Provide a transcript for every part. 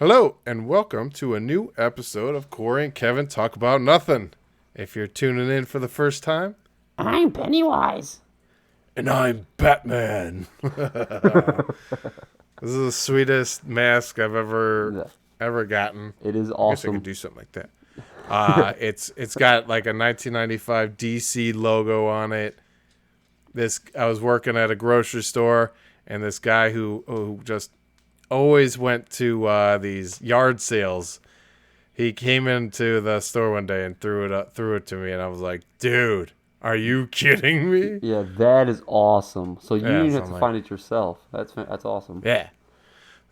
Hello, and welcome to a new episode of Corey and Kevin Talk About Nothing. If you're tuning in for the first time, I'm Pennywise. and I'm Batman. This is the sweetest mask I've ever gotten. It is I guess I awesome. could do something like that. It's got like a 1995 DC logo on it. I was working at a grocery store, and this guy who just always went to these yard sales. He came into the store one day and threw it to me, and I was like, "Dude, are you kidding me?" Yeah, that is awesome. So you didn't have to I'm find it yourself. That's awesome. Yeah.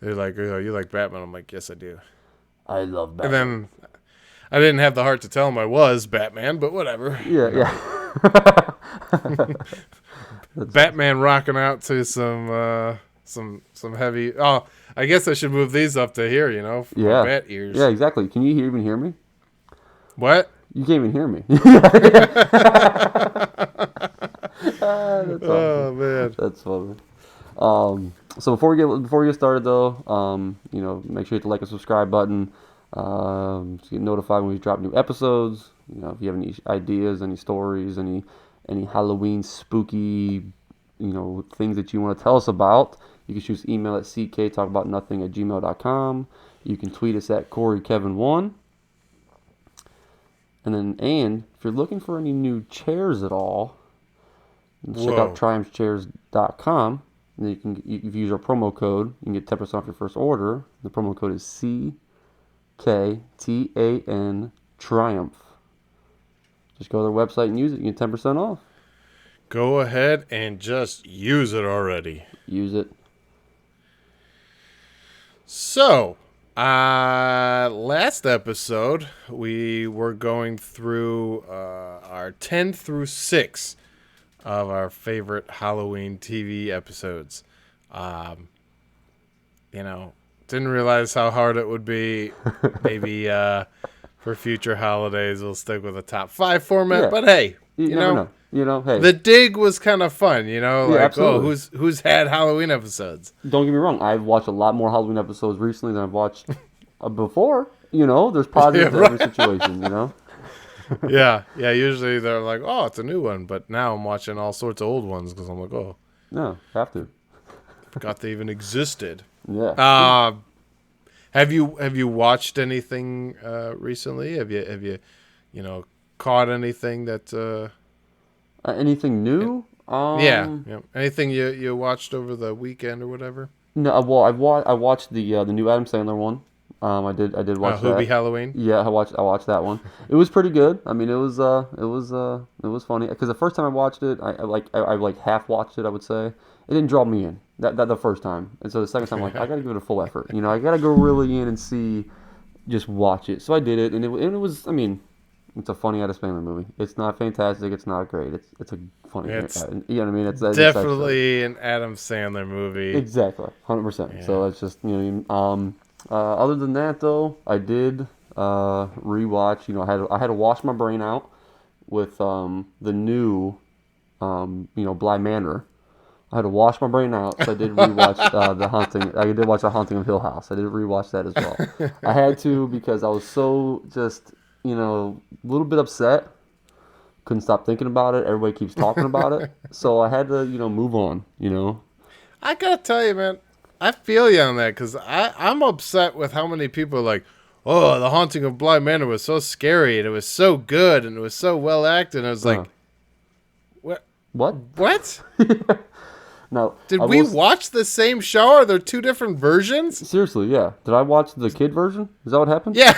They're like, "Oh, you like Batman?" I'm like, "Yes, I do." I love And Batman. then I didn't have the heart to tell him I was Batman, but whatever. Yeah. Batman rocking out to some heavy. Oh, I guess I should move these up to here. For my bat ears. Yeah, exactly. Can you even hear me? What? You can't even hear me. That's Oh awesome. man. That's funny. So before we get started though, make sure you hit the like and subscribe button. So you get notified when we drop new episodes. If you have any ideas, any stories, any Halloween spooky, things that you want to tell us about, you can shoot us email at cktalkaboutnothing@gmail.com. You can tweet us at CoreyKevin1. And if you're looking for any new chairs at all, check out triumphchairs.com. And if you use our promo code, you can get 10% off your first order. The promo code is CKTAN Triumph. Just go to their website and use it. You get 10% off. Go ahead and just use it already. Use it. So, last episode, we were going through our 10 through 6 of our favorite Halloween TV episodes. Didn't realize how hard it would be. Maybe for future holidays, we'll stick with a top 5 format. Yeah. But hey, You never know. Hey. The dig was kind of fun, absolutely. who's had Halloween episodes? Don't get me wrong. I've watched a lot more Halloween episodes recently than I've watched before. There's positives to every situation, Yeah. Usually they're like, "Oh, it's a new one," but now I'm watching all sorts of old ones because I'm like, "Oh, No, have to. forgot they even existed." Yeah. Have you watched anything recently? Have you caught anything that? Anything new? Yeah. Anything you watched over the weekend or whatever? No. Well, I watched the new Adam Sandler one. I did watch that. Hubie Halloween. Yeah, I watched that one. It was pretty good. I mean, it was funny because the first time I watched it, I half watched it. I would say it didn't draw me in that the first time, and so the second time, I'm like, I gotta give it a full effort. I gotta go really in and just watch it. So I did it, and it was. I mean, it's a funny Adam Sandler movie. It's not fantastic. It's not great. It's a funny. It's you know what I mean? It's definitely an Adam Sandler movie. Exactly, 100%. So it's just other than that, though, I did rewatch. I had to wash my brain out with the new Bly Manor. I had to wash my brain out, so I did rewatch the Haunting. I did watch the Haunting of Hill House. I did rewatch that as well. I had to because I was so just a little bit upset. Couldn't stop thinking about it. Everybody keeps talking about it, so I had to move on. I gotta tell you, man, I feel you on that because I'm upset with how many people are like, "Oh, The Haunting of Bly Manor was so scary and it was so good and it was so well acted." And I was like, "What? What? No. Did we watch the same show? Are there two different versions?" Seriously, yeah. Did I watch the kid version? Is that what happened? Yeah.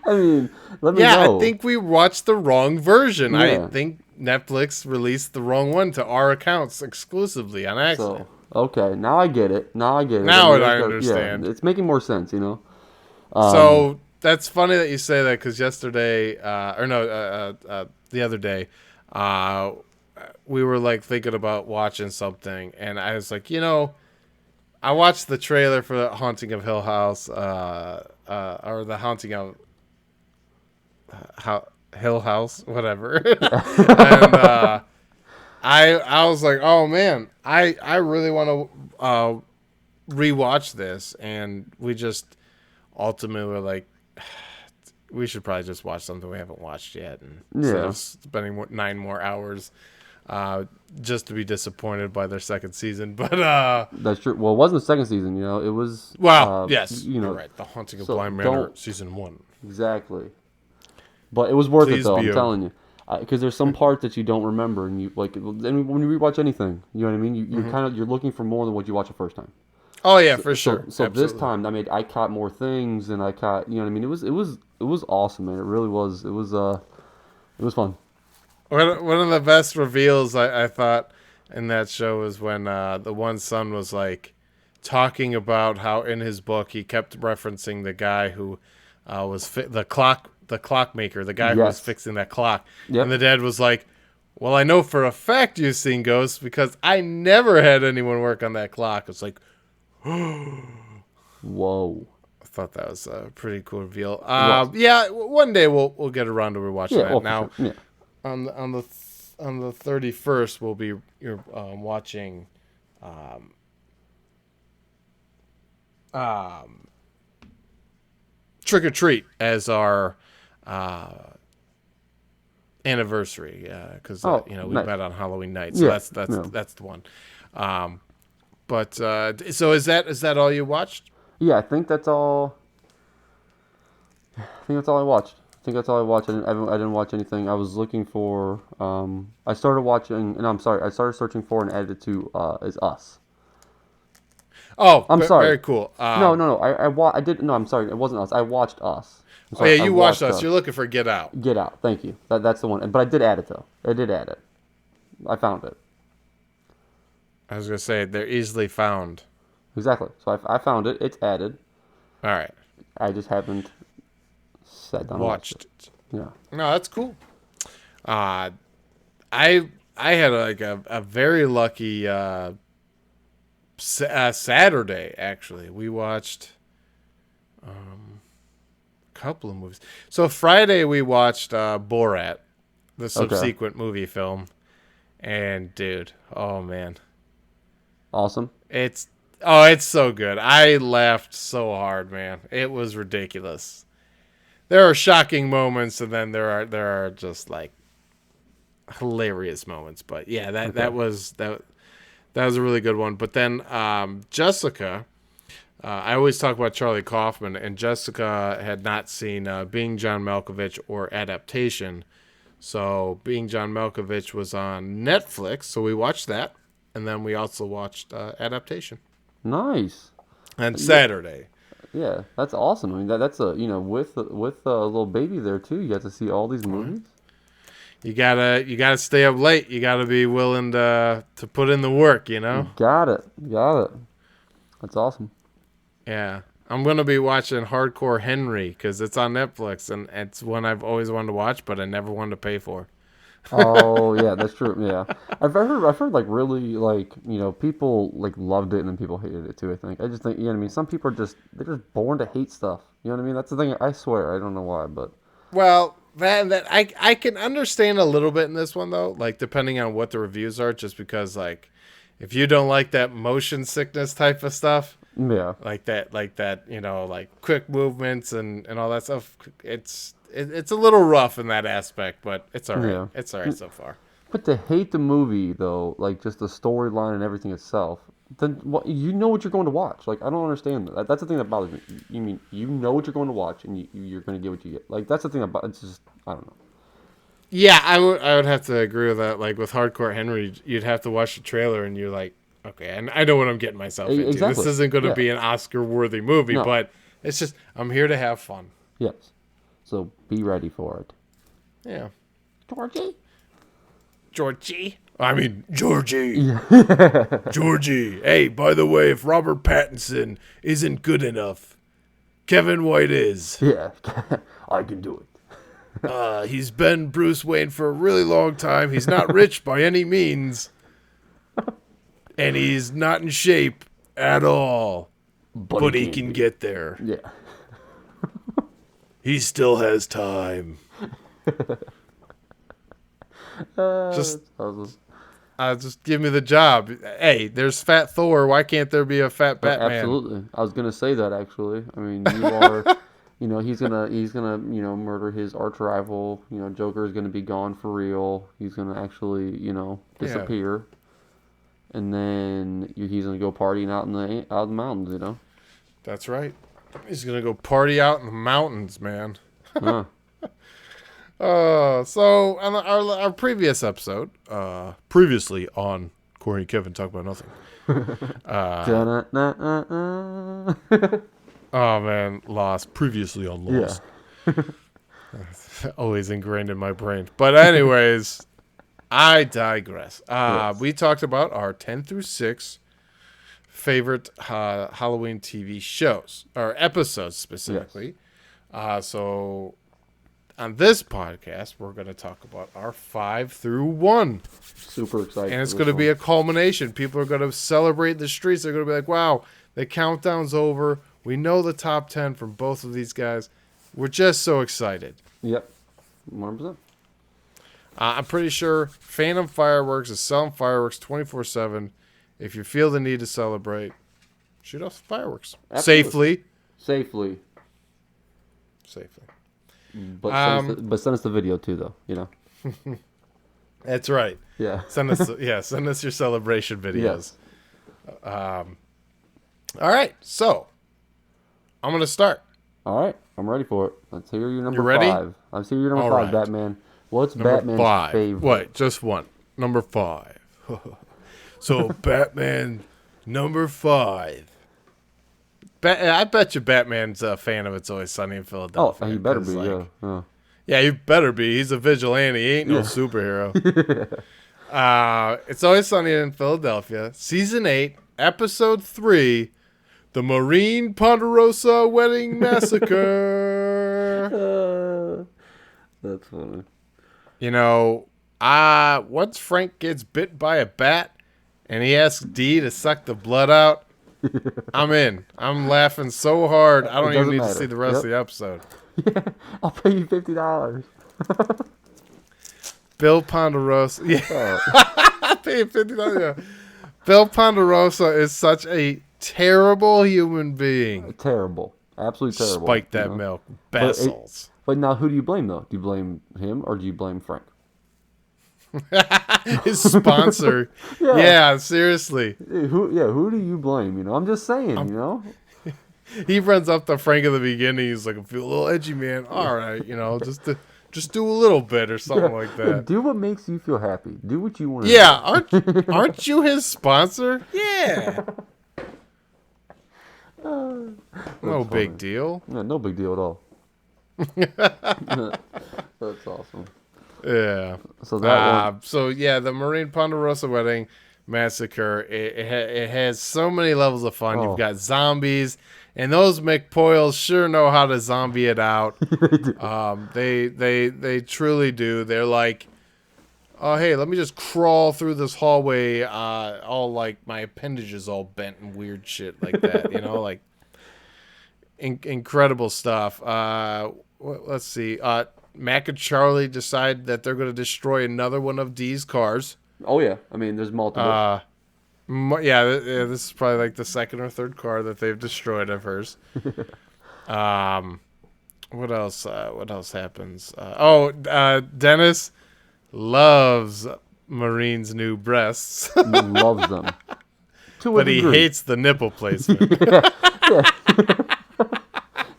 I mean, let me know. Yeah, I think we watched the wrong version. Yeah. I think Netflix released the wrong one to our accounts exclusively on accident. So, okay, now I get it. Now I understand. Yeah, it's making more sense, So that's funny that you say that because yesterday, the other day, we were like thinking about watching something, and I was like, I watched the trailer for the Haunting of Hill House, or the Haunting of Hill House, whatever. And I was like, oh man, I really want to rewatched this, and we just ultimately were like, we should probably just watch something we haven't watched yet, and instead of spending 9 more hours just to be disappointed by their second season. But That's true. Well, it wasn't the second season. It was. yes, You know, you're right. The Haunting of so Bly Manor, don't season 1. exactly. But it was worth it Please though. be I'm telling you, because there's some parts that you don't remember, and you like. And when you rewatch anything, you know what I mean. You're kind of you're looking for more than what you watched the first time. Oh yeah, So, for sure. so this time, I mean, I caught more things, and I caught, you know what I mean. It was awesome, man. It really was. It was fun. One of the best reveals I thought in that show was when the one son was like talking about how in his book he kept referencing the guy who was the clockmaker, the guy who was Yes. fixing that clock, Yep. and the dad was like, "Well, I know for a fact you've seen ghosts because I never had anyone work on that clock." It's like, Whoa. I thought that was a pretty cool reveal. It was. Yeah, one day we'll get around to rewatching Yeah. that. Well, for Now sure. Yeah. on the 31st we'll be watching um, Trick or Treat as our anniversary because Oh, we nice. met on Halloween night, so Yeah. that's the one. But so is that all you watched? Yeah. I think that's all. I think that's all I watched. I think that's all I watched. I didn't watch anything. I was looking for. I started watching, and I'm sorry. I started searching for and added to is Us. Oh, I'm sorry. very cool. No. I did. No, I'm sorry. It wasn't Us. I watched Us. I'm Oh sorry. yeah, I you watched watched us. Us. You're looking for Get Out. Get Out. Thank you. That's the one. But I did add it though. I did add it. I found it. I was gonna say they're easily found. Exactly. So I found it. It's added. All right, I just haven't sat down and watched it. watched it. Yeah. No, that's cool. Uh I had a very lucky Saturday actually. We watched a couple of movies. So Friday we watched Borat, the Okay. subsequent movie film, and dude, oh man, Awesome. it's so good. I laughed so hard, man. It was ridiculous. There are shocking moments, and then there are just like hilarious moments. But yeah, Okay. that was a really good one. But then Jessica, I always talk about Charlie Kaufman, and Jessica had not seen Being John Malkovich or Adaptation. So Being John Malkovich was on Netflix, so we watched that, and then we also watched Adaptation Nice. on Yeah. Saturday. Yeah. That's awesome. I mean, that's a with a little baby there too. You get to see all these movies. You gotta stay up late. You gotta be willing to put in the work. Got it. Got it. That's awesome. Yeah. I'm gonna be watching Hardcore Henry because it's on Netflix, and it's one I've always wanted to watch, but I never wanted to pay for. Oh yeah, that's true. Yeah, I've heard like really like people like loved it and then people hated it too. I think I just think what I mean. Some people are they're just born to hate stuff. You know what I mean? That's the thing. I swear I don't know why, but Well, that I can understand a little bit in this one though, like depending on what the reviews are, just because like if you don't like that motion sickness type of stuff, yeah, like that, like quick movements and all that stuff, it's a little rough in that aspect, but it's all right. yeah. It's all right so far. But to hate the movie though, like just the storyline and everything itself, then what you know what you're going to watch. Like I don't understand that. That's the thing that bothers me. You mean you know what you're going to watch and you're going to get what you get. Like that's the thing about it's just I don't know. Yeah, I would have to agree with that. Like with Hardcore Henry, you'd have to watch the trailer and you're like, okay, and I know what I'm getting myself into. This Exactly. isn't going to Yeah. be an Oscar worthy movie, No. but it's just I'm here to have fun. Yes. So be ready for it. Yeah. Georgie. Georgie. Yeah. Georgie. Hey, by the way, if Robert Pattinson isn't good enough, Kevin White is. Yeah. I can do it. He's been Bruce Wayne for a really long time. He's not rich by any means. And he's not in shape at all. But he can get there. Yeah. He still has time. Just That's awesome. Just give me the job. Hey, there's Fat Thor. Why can't there be a Fat Batman? Absolutely. I was gonna say that actually. I mean, you are, he's gonna murder his arch rival. Joker is gonna be gone for real. He's gonna actually disappear, and then he's gonna go partying out in the mountains. That's right. He's gonna go party out in the mountains, man. Huh. So on our previous episode, previously on Corey and Kevin Talk About Nothing. Oh man, Lost. Previously on Lost. Yeah. Always ingrained in my brain. But anyways, I digress. Yes. We talked about our 10 through 6 favorite Halloween TV shows, or episodes specifically. Yes. So on this podcast, we're going to talk about our 5 through 1. Super excited. And it's going to be a culmination. People are going to celebrate in the streets. They're going to be like, wow, the countdown's over. We know the top 10 from both of these guys. We're just so excited. Yep. 100%. I'm pretty sure Phantom Fireworks is selling fireworks 24/7. If you feel the need to celebrate, shoot off fireworks. Absolutely. Safely. But send us the video too, though. That's right. Yeah. Send us your celebration videos. Yes. All right. So I'm gonna start. All right. I'm ready for it. Let's hear your number 5. ready? Let's hear your number 5, right. Batman. What's Number Batman's 5. favorite? What? Just one. Number 5. So Batman number 5. I bet you Batman's a fan of It's Always Sunny in Philadelphia. Oh, he better be, yeah. Yeah, he better be. He's a vigilante. He ain't no superhero. It's Always Sunny in Philadelphia. Season 8, Episode 3, The Marine Ponderosa Wedding Massacre. That's funny. Once Frank gets bit by a bat and he asks Dee to suck the blood out, I'm in. I'm laughing so hard, I don't even need to see the rest of the episode. Yeah, I'll pay you $50. Bill Ponderosa. Yeah. I'll pay you $50. Yeah. Bill Ponderosa is such a terrible human being. Terrible. Absolutely terrible. Spike that milk. Bessels. But now who do you blame, though? Do you blame him or do you blame Frank? His sponsor. Yeah, seriously. Who do you blame? I'm just saying, He runs up to Frank in the beginning. He's like, I feel a little edgy, man. All right, just do a little bit or something like that. Do what makes you feel happy. Do what you want to do. Aren't you his sponsor? Yeah. No big deal. Yeah, no big deal at all. That's awesome. Yeah. So that one. So yeah, the Marine Ponderosa Wedding Massacre. It has so many levels of fun. You've got zombies, and those McPoyles sure know how to zombie it out. They truly do. They're like, oh hey, let me just crawl through this hallway, all like my appendages all bent and weird shit like that. Like incredible stuff. Let's see. Mac and Charlie decide that they're going to destroy another one of Dee's cars. Oh, yeah. I mean, there's multiple. This is probably like the second or third car that they've destroyed of hers. What else? What else happens? Dennis loves Marine's new breasts. Loves them. But he hates the nipple placement.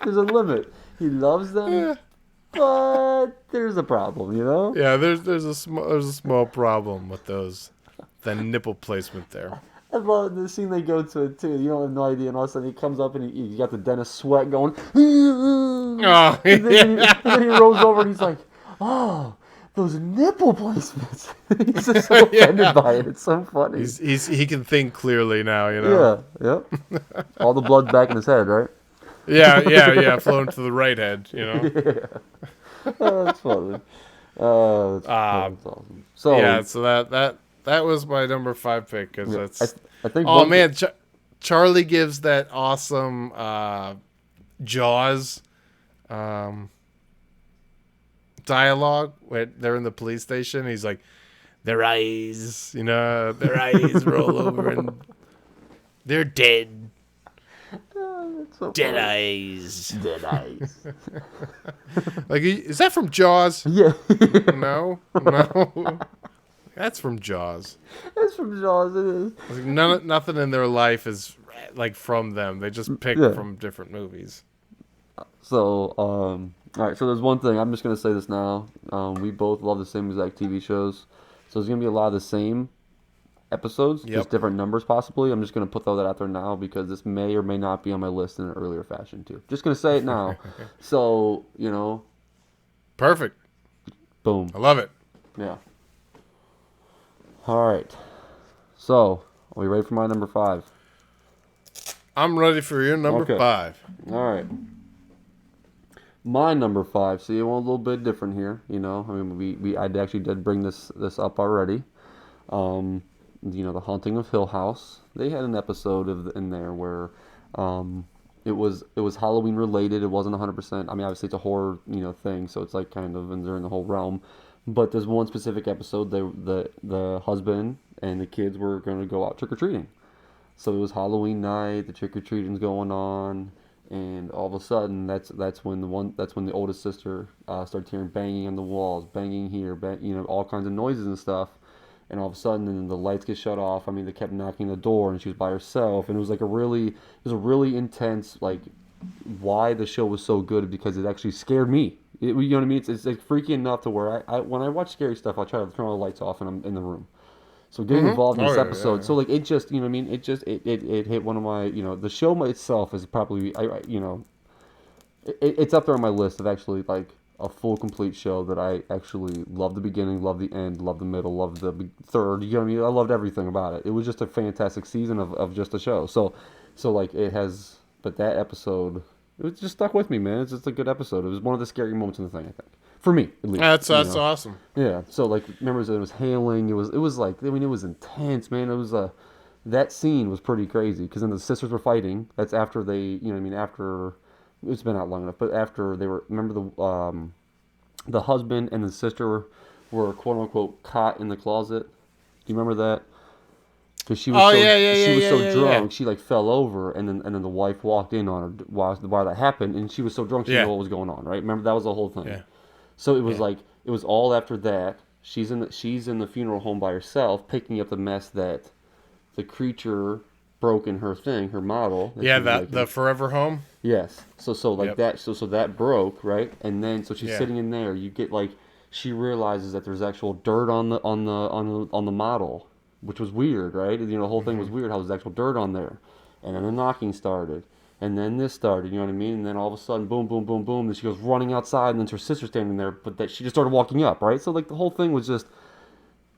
There's a limit. He loves them. But there's a problem, Yeah, there's a small problem with the nipple placement there. I love the scene they go to it too. You don't have no idea, and all of a sudden he comes up and he got the dentist sweat going. Oh, and then he rolls over and he's like, "Oh, those nipple placements." He's just so offended by it. It's so funny. He can think clearly now, Yeah, yep. All the blood's back in his head, right? Yeah, flowing to the right head, Yeah. Oh, that's funny. That's awesome. So that was my number 5 pick because that's. I think. Oh man, Charlie gives that awesome Jaws dialogue when they're in the police station. He's like, their eyes, their eyes roll over and they're dead. That's so Dead funny. eyes. Dead eyes. Like, is that from Jaws? Yeah. No. That's from Jaws. That's from Jaws, it is. Like, nothing in their life is like from them. They just pick Yeah. from different movies. So, all right, so there's one thing. I'm just going to say this now. We both love the same exact TV shows. So there's going to be a lot of the same episodes, Yep. just different numbers possibly. I'm just going to put that out there now because this may or may not be on my list in an earlier fashion too. Just going to say it now. So, Perfect. boom. I love it. Yeah. All right. So, are we ready for my number 5? I'm ready for your number Okay. 5. All right. My number 5. See, it went a little bit different here. I mean, I actually did bring this up already. The Haunting of Hill House. They had an episode in there where, it was Halloween related. It wasn't 100%. I mean, obviously it's a horror, thing, so it's like kind of in the whole realm. But there's one specific episode. The husband and the kids were going to go out trick or treating. So it was Halloween night. The trick or treating's going on. And all of a sudden, that's when the oldest sister started hearing banging on the walls, banging here, all kinds of noises and stuff. And all of a sudden, then the lights get shut off. I mean, they kept knocking the door, and she was by herself. And it was a really intense, like, why the show was so good because it actually scared me. You know what I mean? It's like freaky enough to where I when I watch scary stuff, I'll try to turn all the lights off and I'm in the room. So getting involved in this episode, yeah. so like it just, you know what I mean? It hit one of my, the show itself is probably, it's up there on my list of actually like a full complete show that I actually love the beginning, love the end, love the middle, love the third. You know what I mean? I loved everything about it. It was just a fantastic season of just a show. So like it has, but that episode, it just stuck with me, man. It's just a good episode. It was one of the scary moments in the thing, I think. For me, at least. That's awesome. Yeah. So like, remember it was hailing. It was like, I mean, it was intense, man. It was that scene was pretty crazy because then the sisters were fighting. That's after they, after it's been out long enough, but after they were, remember the husband and the sister were quote unquote caught in the closet. Do you remember that? Because she was so drunk, she like fell over, and then the wife walked in on her while that happened, and she was so drunk she didn't know what was going on. Right? Remember that was the whole thing. Yeah. So it was like it was all after that. She's in the funeral home by herself, picking up the mess that the creature broke in her thing, her model. Yeah, the Forever Home. Yes. So like Yep. that. So that broke, right? And then so she's sitting in there. You get like she realizes that there's actual dirt on the model, which was weird, right? The whole thing was weird. How there's actual dirt on there, and then the knocking started. And then this started, you know what I mean? And then all of a sudden, boom, boom, boom, boom. Then she goes running outside, and then her sister standing there, but that she just started walking up, right? So like the whole thing was just,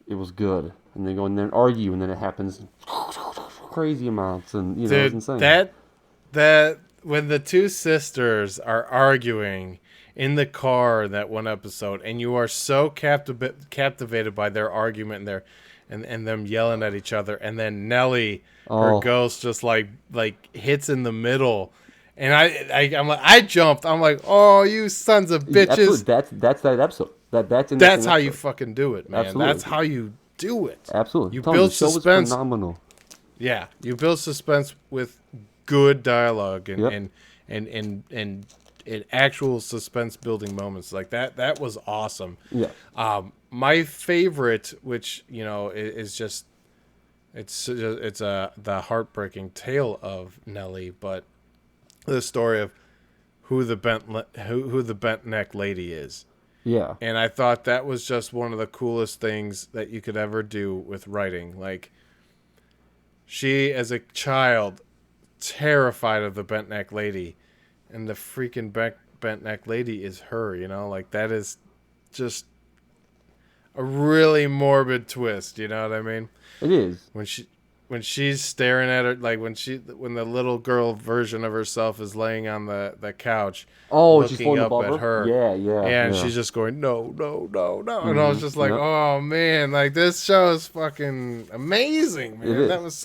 it was good. And they go in there and argue, and then it happens crazy amounts, and Dude, it's insane. that when the two sisters are arguing in the car in that one episode, and you are so captivated by their argument and and them yelling at each other, and then Nellie, her ghost, just like hits in the middle, and I jumped. I'm like, oh, you sons of bitches! Absolutely. That's that episode. That's how you fucking do it, man. Absolutely. That's how you do it. Absolutely. You build the show suspense. was phenomenal. Yeah, you build suspense with good dialogue Yep. and actual suspense building moments like that. That was awesome. Yeah. My favorite, which is just it's the heartbreaking tale of Nellie, but the story of who the bent neck lady is. Yeah. And I thought that was just one of the coolest things that you could ever do with writing. Like, she, as a child, terrified of the bent neck lady, and the freaking bent neck lady is her. Like, that is just a really morbid twist. You know what I mean? It is. When she's staring at her, like when the little girl version of herself is laying on the couch, She's looking up above at her. Yeah. And she's just going, no. And I was just like, oh, man, like, this show is fucking amazing, man. That was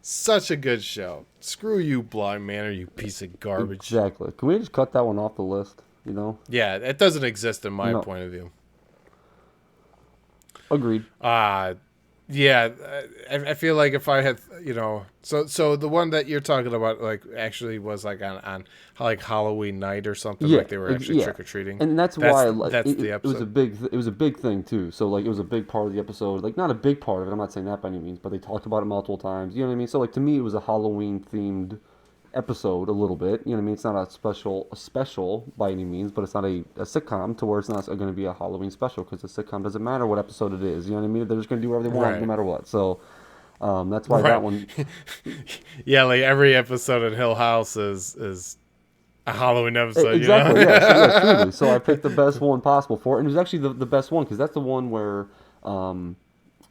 such a good show. Screw you, Blind Manor, you piece of garbage. Exactly. Can we just cut that one off the list, Yeah, it doesn't exist in my point of view. Agreed. Yeah, I feel like if I had, so the one that you're talking about, like, actually was like on like Halloween night or something, Yeah, like they were actually yeah, trick or treating. and that's why That's the it was a episode. it was a big thing too. So like it was a big part of the episode. Like not a big part of it. I'm not saying that by any means, but they talked about it multiple times. You know what I mean? So like to me, it was a Halloween themed episode a little bit. You know what I mean? It's not a special by any means, but it's not a sitcom to where it's not going to be a Halloween special because the sitcom doesn't matter what episode it is. You know what I mean? They're just going to do whatever they want no Right. matter what. So that's why that Right. one. Yeah, like every episode in Hill House is a Halloween episode, you Exactly. Yeah. So yeah, truly. know? So I picked the best one possible for it, and it was actually the best one because that's the one where um,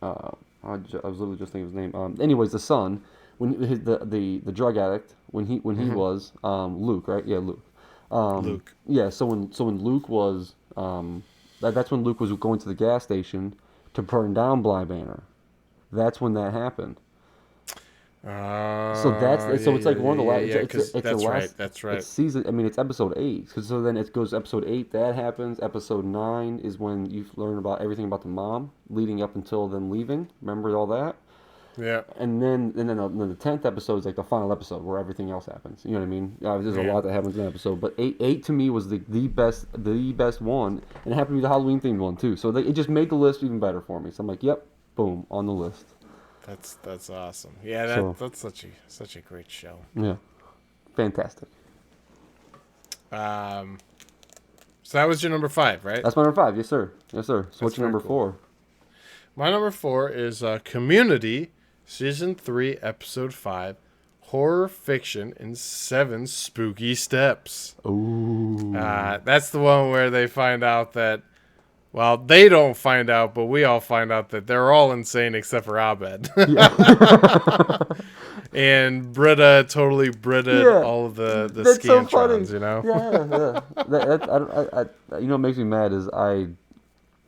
I was literally just thinking of his name. Anyways, the son, when the drug addict, when he was Luke, right? Yeah, Luke. Luke. Yeah. So when Luke was that's when Luke was going to the gas station to burn down Bly Banner. That's when that happened. So Yeah, it's like one of the last. yeah, It's because the that's right. last. That's It's right. season. I mean, it's episode 8. So then it goes episode 8. That happens. Episode 9 is when you learn about everything about the mom, leading up until them leaving. Remember all that? Yeah, And then the 10th episode is like the final episode where everything else happens. You know what I mean? There's a yeah. lot that happens in that episode, but eight to me was the best one, and it happened to be the Halloween themed one too. So it just made the list even better for me. So I'm like, yep, boom, on the list. That's awesome. Yeah, So that's such a great show. yeah, fantastic. Um, so that was your number 5, right? That's my number 5. Yes, sir. Yes, sir. So what's your very number cool. 4? My number 4 is Community, season 3, episode 5, horror fiction in 7 spooky steps. Ooh. That's the one where they find out that, well, they don't find out, but we all find out that they're all insane except for Abed. Yeah. And Britta totally Britted Yeah. all of the That's so funny. scantrons, you know? Yeah. You know what makes me mad is I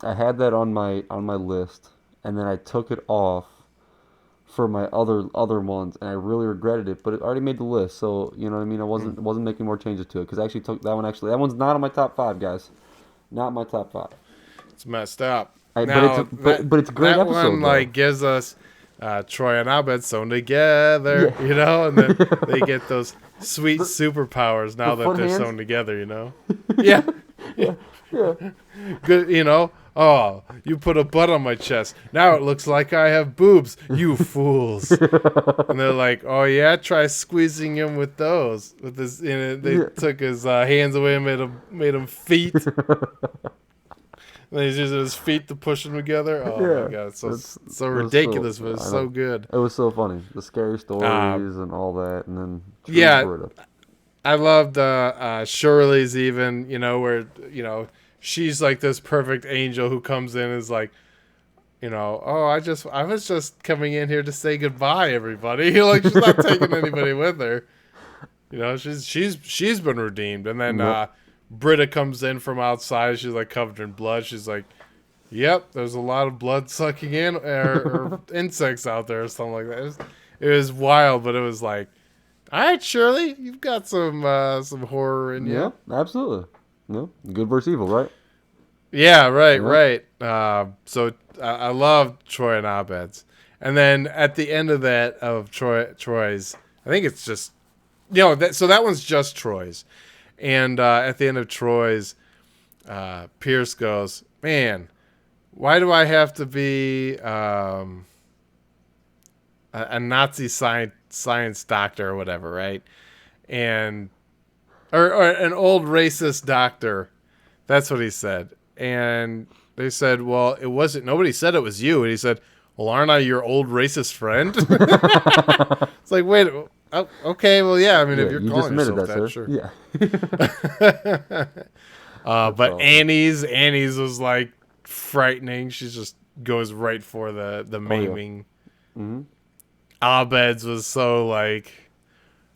had that on my list, and then I took it off for my other ones, and I really regretted it. But it already made the list, so you know what I mean. I wasn't making more changes to it because I actually took that one. Actually, that one's not on my top 5, guys. Not my top 5. It's messed up. But Now, it's a great that episode. one Though. like gives us Troy and Abed sewn together, Yeah. you know, and then they get those sweet superpowers now the that foot they're hands? sewn together, you know. Yeah, Yeah. good, you know. Oh, you put a butt on my chest. Now it looks like I have boobs. You fools! And they're like, "Oh yeah, try squeezing him with those." With this, they took his hands away and made him feet. And he's using his feet to push them together. Oh my god, it's so ridiculous, but it's so good. It was so funny. The scary stories and all that, and then Yeah. Britta. I loved Shirley's even, where she's like this perfect angel who comes in and is like, oh, I was just coming in here to say goodbye, everybody. Like she's not taking anybody with her. She's been redeemed, and then Yep. Britta comes in from outside. She's like covered in blood. She's like, "Yep, there's a lot of blood sucking in or insects out there or something like that." It was wild, but it was like, all right, Shirley, you've got some horror in you. Yeah, absolutely. No, good versus evil, right? Yeah, right, Yeah. right. So I love Troy and Abed's, and then at the end of that of Troy's, I think it's just, so that one's just Troy's, and at the end of Troy's, Pierce goes, "Man, why do I have to be a Nazi science doctor or whatever, right?" And or an old racist doctor. That's what he said. And they said, "Well, it wasn't. Nobody said it was you." And he said, "Well, aren't I your old racist friend?" It's like, wait, oh, okay, well, yeah. I mean, if you're you just calling admitted yourself that, sure. sir. Yeah. But awesome. Annie's was like frightening. She just goes right for the maiming. Mm-hmm. Abed's was so like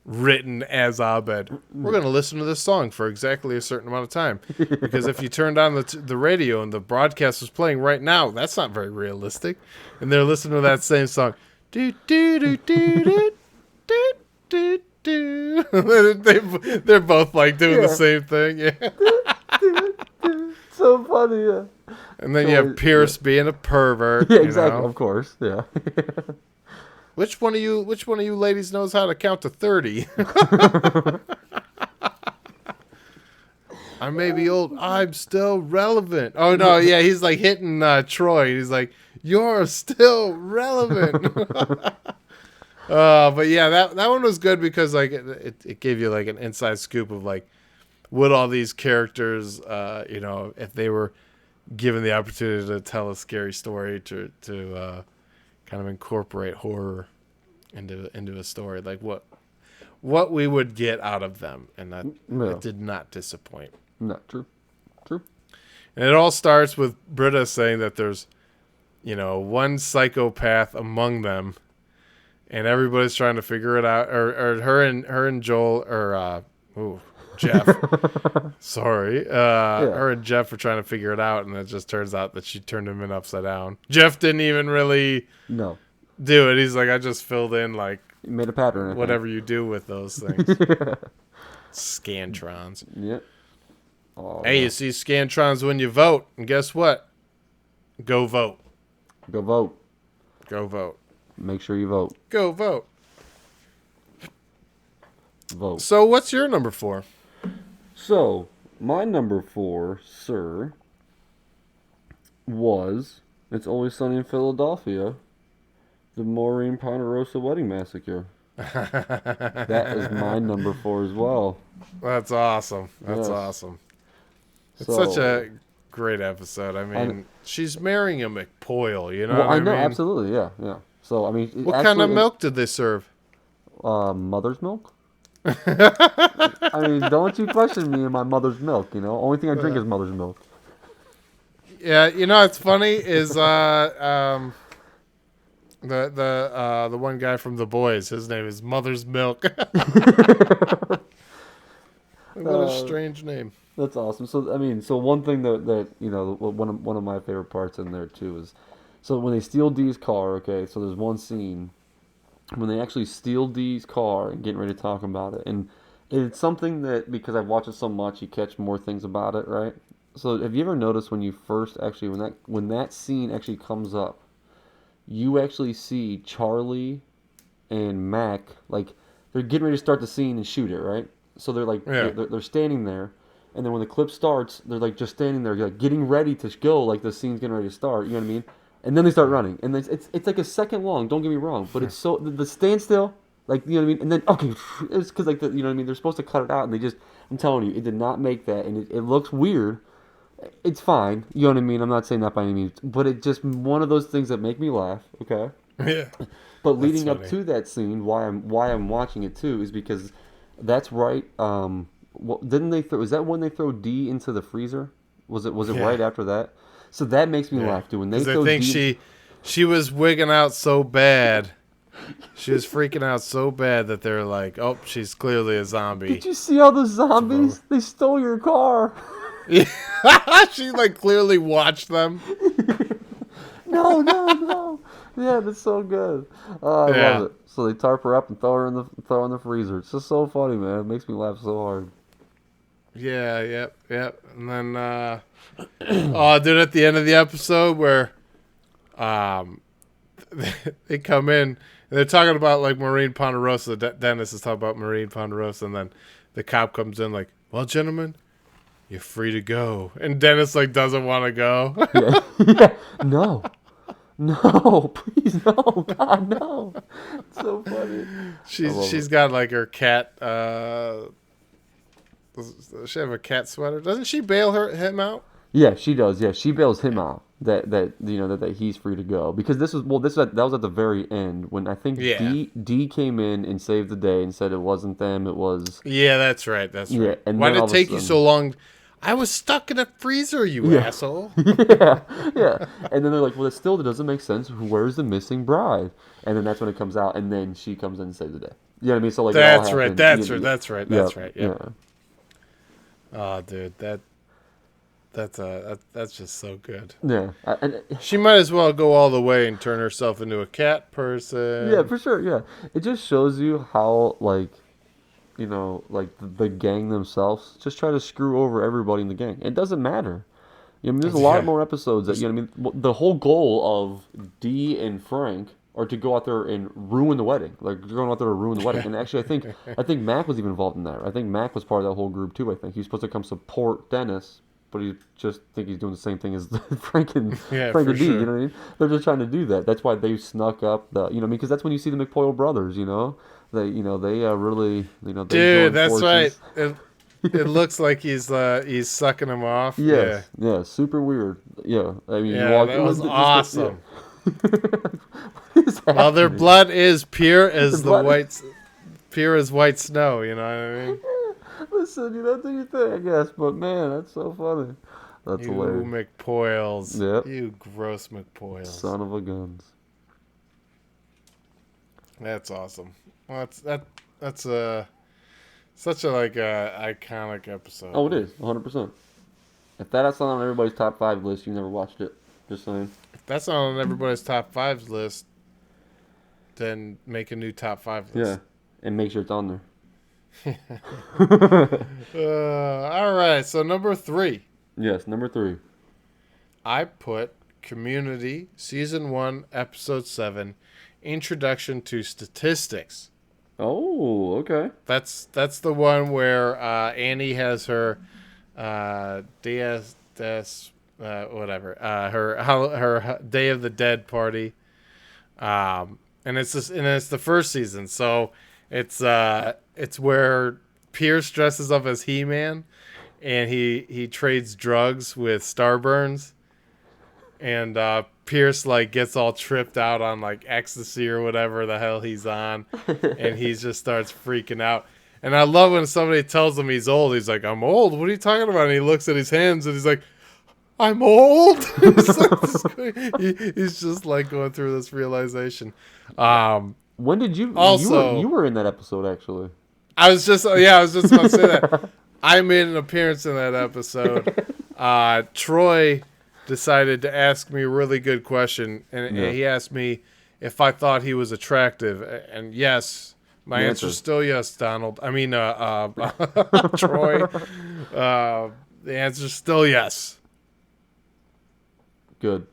written as Abed. We're going to listen to this song for exactly a certain amount of time, because if you turned on the radio and the broadcast was playing right now, that's not very realistic. And they're listening to that same song. Do do do do do do do do. They're both like doing the same thing. Yeah. So funny. Yeah. And then you So, have Pierce being a pervert. yeah, exactly. You know? Of course, yeah. Which one of you ladies knows how to count to 30? I may be old. I'm still relevant. Oh no, yeah, he's like hitting Troy. He's like, "You're still relevant." But yeah, that one was good because like it gave you like an inside scoop of like what all these characters, if they were given the opportunity to tell a scary story to kind of incorporate horror into a story, like what we would get out of them, and that did not disappoint. Not true. True. And it all starts with Britta saying that there's, one psychopath among them, and everybody's trying to figure it out. Or her and Joel Jeff. Sorry, her and Jeff are trying to figure it out, and it just turns out that she turned him in upside down. Jeff didn't even really do it. He's like, I just filled in like you made a pattern. Whatever you do with those things. Scantrons. Yep. Oh, hey, you see Scantrons when you vote, and guess what? Go vote. Go vote. Go vote. Make sure you vote. Go vote. Vote. So what's your number 4? So, my number 4, sir, was It's Always Sunny in Philadelphia, the Maureen Ponderosa Wedding Massacre. That is my number 4 as well. That's awesome. That's awesome. It's such a great episode. I mean, she's marrying a McPoyle, you know what I mean? Absolutely, yeah. So, I mean... What kind of milk did they serve? Mother's milk? I mean, don't you question me in my mother's milk, Only thing I drink is mother's milk. Yeah, what's funny is the one guy from The Boys, his name is Mother's Milk. What a strange name. That's awesome. So I mean, one thing that one of my favorite parts in there too is, so when they steal Dee's car, okay, so there's one scene when they actually steal Dee's car and getting ready to talk about it, and it's something that, because I've watched it so much, you catch more things about it, right? So have you ever noticed when you first actually when that scene actually comes up, you actually see Charlie and Mac, like, they're getting ready to start the scene and shoot it, right? So they're like they're standing there, and then when the clip starts, they're like just standing there, like getting ready to go, like the scene's getting ready to start. You know what I mean? And then they start running, and it's like a second long. Don't get me wrong, but it's so the standstill, like, you know what I mean. And then it's because like you know what I mean. They're supposed to cut it out, and they just, I'm telling you, it did not make that, and it looks weird. It's fine, you know what I mean. I'm not saying that by any means, but it's just one of those things that make me laugh. Okay. Yeah. But leading up to that scene, why I'm watching it too is because that's right. Didn't they throw? Was that when they throw D into the freezer? Was it right after that? So that makes me laugh too. When they throw I think D, she was wigging out so bad. She was freaking out so bad that they're like, "Oh, she's clearly a zombie." Did you see all the zombies? They stole your car. Yeah. She like clearly watched them. No. Yeah, that's so good. Oh, I love it. So they tarp her up and throw her in the freezer. It's just so funny, man. It makes me laugh so hard. Yeah, yep. And then dude, at the end of the episode where they come in and they're talking about like Maureen Ponderosa. Dennis is talking about Maureen Ponderosa, and then the cop comes in like, "Well, gentlemen, you're free to go." And Dennis like doesn't want to go. Yeah. No, please, no, God, no. It's so funny. She's got like her cat. Does she have a cat sweater? Doesn't she bail him out? Yeah, she does. Yeah, she bails him out. That he's free to go, because that was at the very end when I think D came in and saved the day and said it wasn't them, it was. Yeah, that's right. That's right. And why did it take you so long? I was stuck in a freezer, you asshole. Yeah. And then they're like, well, it still doesn't make sense. Where's the missing bride? And then that's when it comes out, and then she comes in and saves the day. You know what I mean? So like, that's right. That's right. Yeah. Oh, dude, that's just so good. Yeah. She might as well go all the way and turn herself into a cat person. Yeah, for sure. Yeah, it just shows you how, like, the gang themselves just try to screw over everybody in the gang. It doesn't matter. I mean, there's a lot more episodes that, I mean, the whole goal of Dee and Frank are to go out there and ruin the wedding. Like, they're going out there to ruin the wedding. And actually, I think Mac was even involved in that. I think Mac was part of that whole group too. I think he's supposed to come support Dennis, but he just think he's doing the same thing as Frank and Dee. Sure. You know what I mean? They're just trying to do that. That's why they snuck up the, because that's when you see the McPoyle brothers. They really, they Dude, join that's forces. right. It looks like he's sucking him off. Yes, yeah, super weird. Yeah, I mean, Yeah, that was awesome. What is Well, their happening? blood is pure as Their blood- pure as white snow. You know what I mean? Listen, do your thing, I guess. But man, that's so funny. That's You hilarious. McPoyles. Yep. You gross McPoyles. Son of a guns. That's awesome. Well, that's such a iconic episode. Oh, it is 100%. If that's not on everybody's top 5 list, you never watched it. Just saying. If that's not on everybody's top 5 list, then make a new top 5 Yeah, list. and make sure it's on there. All right. So number 3, Yes, number 3. I put Community Season 1, Episode 7, Introduction to Statistics. Oh, okay. That's the one where Annie has her whatever her Day of the Dead party, and it's the first season, so it's where Pierce dresses up as He-Man, and he trades drugs with Starburns, and Pierce gets all tripped out on ecstasy or whatever the hell he's on, and he just starts freaking out. And I love when somebody tells him he's old. He's like, "I'm old. What are you talking about?" And he looks at his hands and he's like, "I'm old." He's just going through this realization. When did you? Also, you were in that episode actually. I was just about to say that. I made an appearance in that episode. Troy decided to ask me a really good question, and he asked me if I thought he was attractive, and yes, my answer is still yes, Donald. I mean, Troy. The answer is still yes. Good.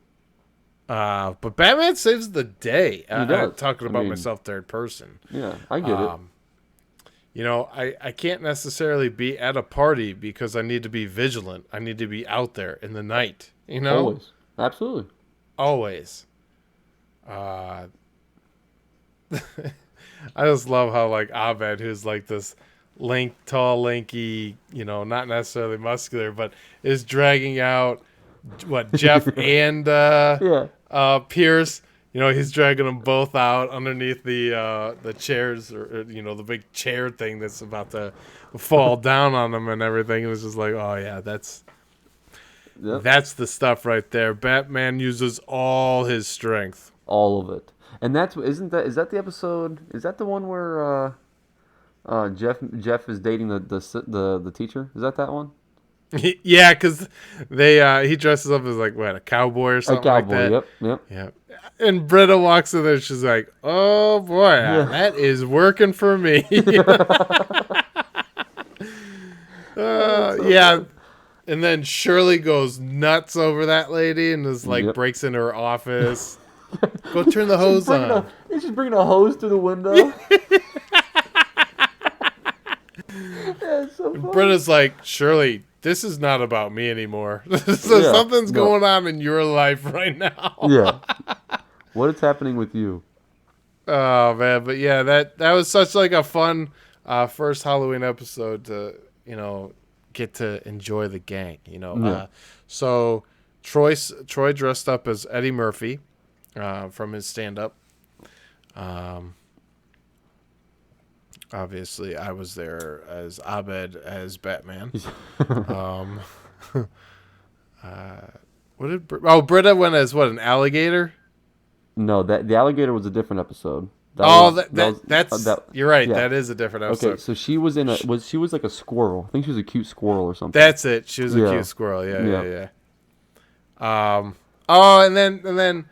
But Batman saves the day. does. Talking about myself third person. Yeah, I get it. I can't necessarily be at a party because I need to be vigilant. I need to be out there in the night. Always. Absolutely. Always. I just love how Abed, who's this tall, lanky, not necessarily muscular, but is dragging out Jeff and Pierce. He's dragging them both out underneath the chairs, or the big chair thing that's about to fall down on them and everything. It was just oh yeah, that's the stuff right there. Batman uses all his strength. All of it. And is that the episode? Is that the one where Jeff is dating the teacher? Is that one? Yeah, because he dresses up as a cowboy or something like that. Yep. And Britta walks in there. She's like, "Oh boy, that is working for me." Yeah. And then Shirley goes nuts over that lady and is breaks into her office. Go turn the hose on. She's bringing a hose through the window. It's so funny. Britta's like, "Shirley, this is not about me anymore. Something's going on in your life right now." Yeah. What is happening with you? Oh man, but yeah, that was such a fun first Halloween episode to get to enjoy the gang. So Troy dressed up as Eddie Murphy from his stand-up. Obviously, I was there as Abed as Batman. Britta went as what, an alligator? No, the alligator was a different episode. You're right. Yeah. That is a different episode. Okay, so she was she was like a squirrel. I think she was a cute squirrel or something. That's it. She was a cute squirrel. Yeah. And then.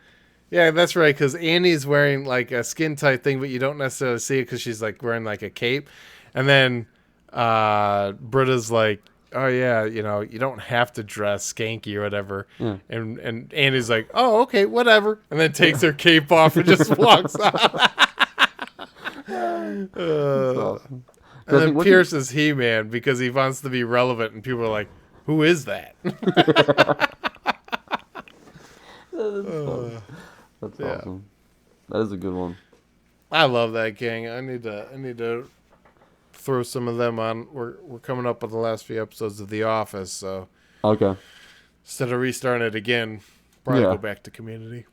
Yeah, that's right, because Annie's wearing a skin tight thing, but you don't necessarily see it because she's wearing a cape. And then Britta's like, oh yeah, you don't have to dress skanky or whatever. Yeah. And Andy's like, oh, okay, whatever. And then takes her cape off and just walks out. That's awesome. And then Pierce is He-Man because he wants to be relevant, and people are like, who is that? That's awesome. That is a good one. I love that gang. I need to throw some of them on. We're coming up with the last few episodes of The Office, so Okay. instead of restarting it again, probably go back to Community.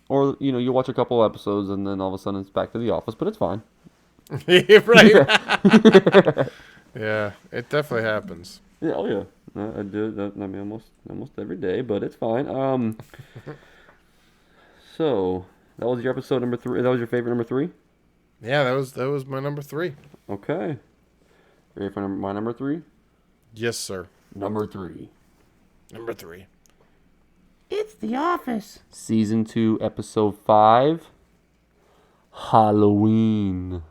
Or you watch a couple episodes and then all of a sudden it's back to The Office, but it's fine. Right? Yeah, it definitely happens. Yeah, oh yeah. I do that. I mean, almost every day, but it's fine. So that was your episode number 3. That was your favorite number 3. Yeah, that was my number 3. Okay. Ready for my number 3? Yes, sir. Number 3. Number 3. It's The Office. Season 2, episode 5. Halloween.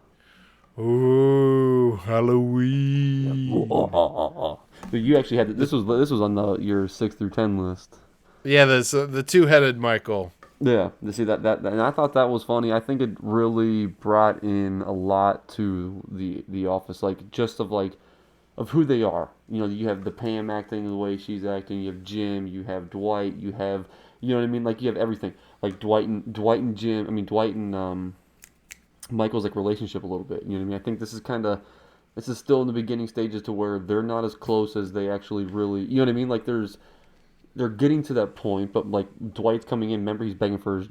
Ooh, Halloween. But you actually had this was on your 6 through 10 list. Yeah, the two-headed Michael. Yeah, to see that, and I thought that was funny. I think it really brought in a lot to the Office, like just of who they are. You have the Pam acting the way she's acting. You have Jim. You have Dwight. You have you know what I mean. Like you have everything. Like Dwight and Jim. I mean Dwight and Michael's like relationship a little bit. You know what I mean. I think this is still in the beginning stages to where they're not as close as they actually really. You know what I mean. Like they're getting to that point, but like Dwight's coming in. Remember, he's begging for his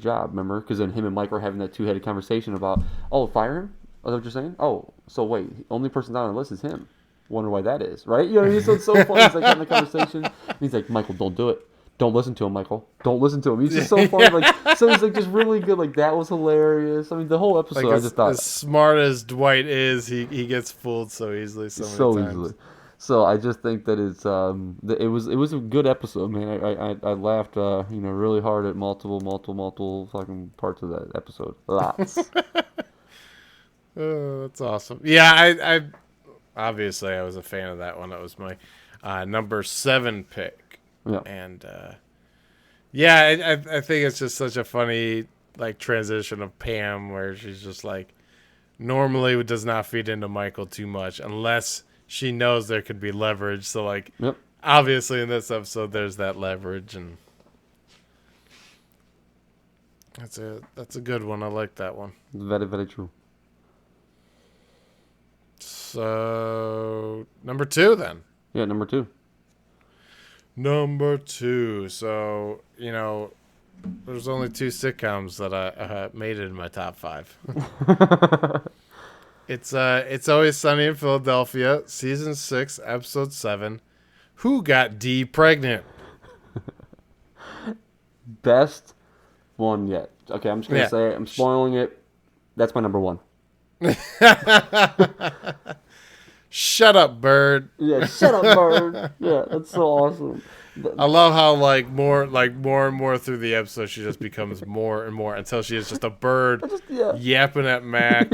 job. Remember, because then him and Mike are having that two-headed conversation about, oh, fire him. Oh, that's what you're saying? Oh, so wait, the only person down on the list is him. Wonder why that is, right? You know what I mean? So it's so funny. He's like having a conversation. And he's like, Michael, don't do it. Don't listen to him, Michael. Don't listen to him. He's just so funny. Like, so he's like just really good. Like that was hilarious. I mean, the whole episode. Like I just thought, as smart as Dwight is, he gets fooled so easily. So many times. Easily. So I just think that it was a good episode, man. I laughed really hard at multiple fucking parts of that episode. Lots. Oh, that's awesome. Yeah, I obviously I was a fan of that one. That was my number 7 pick. Yeah. And yeah, I think it's just such a funny like transition of Pam where she's just like normally does not feed into Michael too much unless she knows there could be leverage. So, like, yep. Obviously in this episode, there's that leverage, and that's a good one. I like that one. Very, very true. So, number 2, then. Yeah, number 2. Number 2. So, there's only 2 sitcoms that I made it in my top 5. It's Always Sunny in Philadelphia, season 6, episode 7. Who got Dee pregnant? Best one yet. Okay, I'm just gonna say it. I'm spoiling it. That's my number 1. Shut up, Bird. Yeah, shut up, Bird. Yeah, that's so awesome. I love how more and more through the episode she just becomes more and more until she is just a bird yapping at Mac.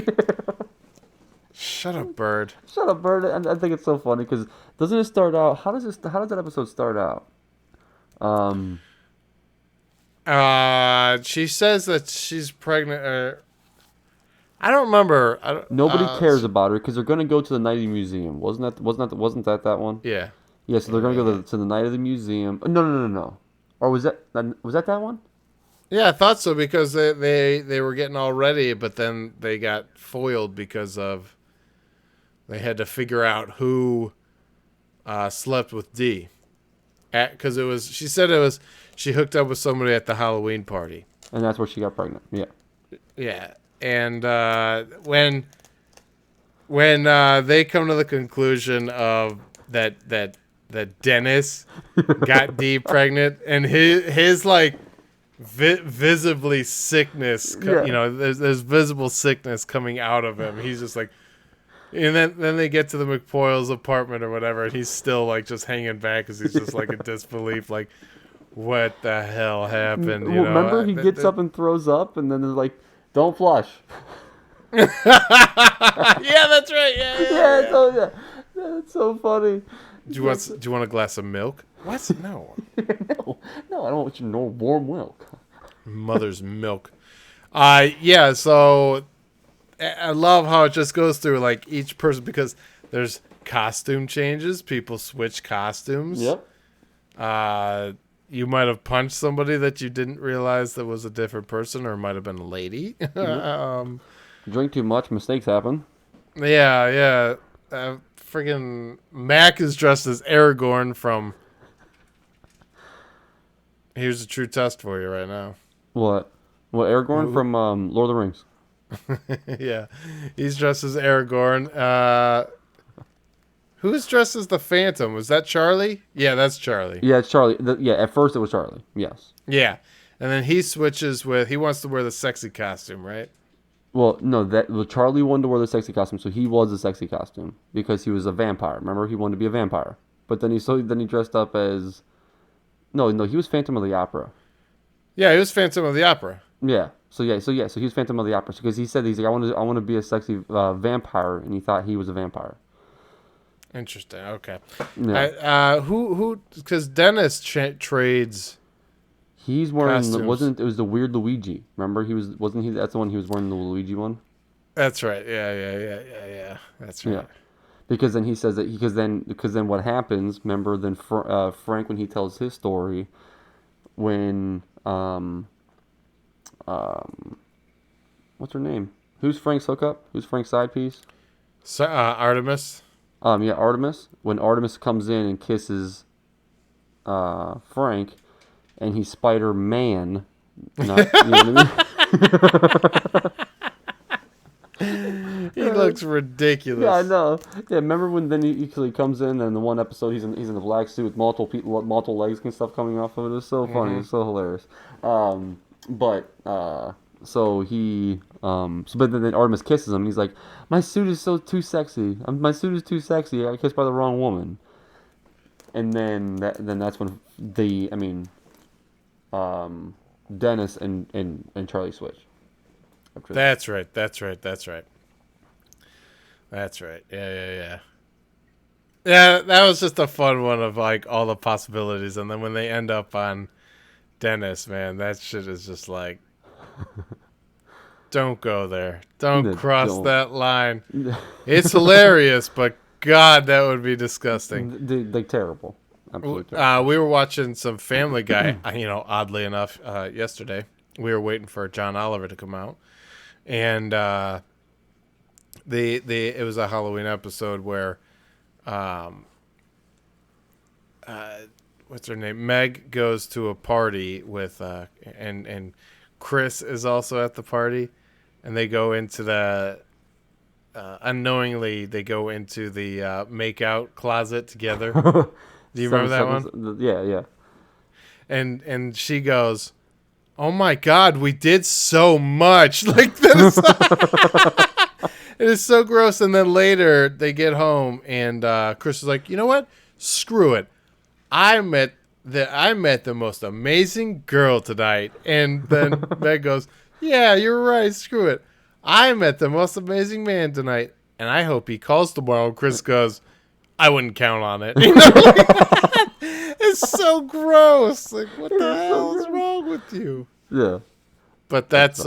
Shut up, Bird. Shut up, Bird. And I think it's so funny because doesn't it start out? How does that episode start out? She says that she's pregnant. I don't remember. Nobody cares about her because they're gonna go to the night of the museum. Wasn't that one? Yeah. Yeah. So they're gonna go to the night of the museum. No. Or was that one? Yeah, I thought so because they were getting all ready, but then they got foiled because of they had to figure out who slept with Dee. Because she said she hooked up with somebody at the Halloween party, and that's where she got pregnant. Yeah. Yeah, and when they come to the conclusion of that Dennis got Dee pregnant, and his like. Visibly sickness, there's visible sickness coming out of him. He's just like, and then they get to the McPoyle's apartment or whatever, and he's still like just hanging back because he's just like in disbelief, like, what the hell happened? Remember, he gets up and throws up, and then they're like, "Don't flush." Yeah, that's right. Yeah. Yeah. It's so funny. Do you want a glass of milk? What? No. No, I don't want you to know warm milk. Mother's milk. Yeah, so I love how it just goes through like each person because there's costume changes. People switch costumes. Yep. You might have punched somebody that you didn't realize that was a different person, or it might have been a lady. Drink too much, mistakes happen. Yeah. Friggin' Mac is dressed as Aragorn from. Here's a true test for you right now. What? What, Aragorn from Lord of the Rings? Yeah, he's dressed as Aragorn. Who's dressed as the Phantom? Was that Charlie? Yeah, that's Charlie. Yeah, it's Charlie. At first it was Charlie. Yes. Yeah, and then he switches with. He wants to wear the sexy costume, right? Well, no, Charlie wanted to wear the sexy costume, so he was the sexy costume because he was a vampire. Remember, he wanted to be a vampire, but then he dressed up as. No, he was Phantom of the Opera. Yeah, he was Phantom of the Opera. Yeah. So he was Phantom of the Opera because he said he's like I want to be a sexy vampire, and he thought he was a vampire. Interesting. Okay. Yeah. Who? Because Dennis trades. He's wearing costumes. it was the weird Luigi. Remember wasn't he that's the one he was wearing the Luigi one? That's right. Yeah. That's right. Yeah. Because then he says that because then what happens? Remember then Frank when he tells his story, when what's her name? Who's Frank's hookup? Who's Frank's side piece? So, Artemis. Yeah, Artemis. When Artemis comes in and kisses Frank, and he's Spider-Man. Not, you know what I mean? He looks ridiculous. Yeah, I know. Yeah, remember when then he comes in and the one episode he's in the black suit with multiple legs and stuff coming off of it. It's so funny. It's so hilarious. But then Artemis kisses him and he's like, my suit is too sexy. My suit is too sexy. I got kissed by the wrong woman. And then that's when Dennis and Charlie switch. That's right. Yeah. Yeah, that was just a fun one of like all the possibilities, and then when they end up on Dennis, man, that shit is just like, don't go there. Don't cross that line. It's hilarious, but God, that would be disgusting. Like terrible. Absolutely terrible. We were watching some Family Guy, oddly enough, yesterday. We were waiting for John Oliver to come out, and it was a Halloween episode where, what's her name? Meg goes to a party with, and Chris is also at the party, and they go into the, unknowingly they go into the makeout closet together. Do you remember that one? Yeah. And she goes, "Oh my God, we did so much!" Like that. It is so gross. And then later they get home and Chris is like, "You know what? Screw it. I met the most amazing girl tonight." And then Meg goes, "Yeah, you're right. Screw it. I met the most amazing man tonight, and I hope he calls tomorrow." Chris goes, "I wouldn't count on it." It's so gross. Like, what the hell is wrong with you? Yeah. But that's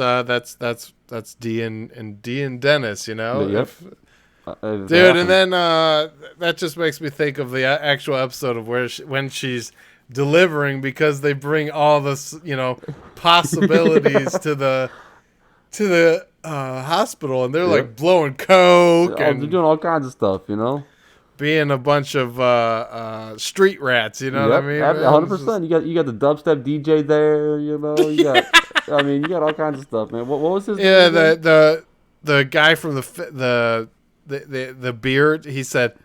D and Dennis, Yep. Dude. And then that just makes me think of the actual episode of when she's delivering, because they bring all this, possibilities to the hospital, and they're like blowing coke and they're doing all kinds of stuff, being a bunch of street rats, what I mean? 100%. You got the dubstep DJ there, you got you got all kinds of stuff, man. What was his name? Yeah, the guy from the beer, he said,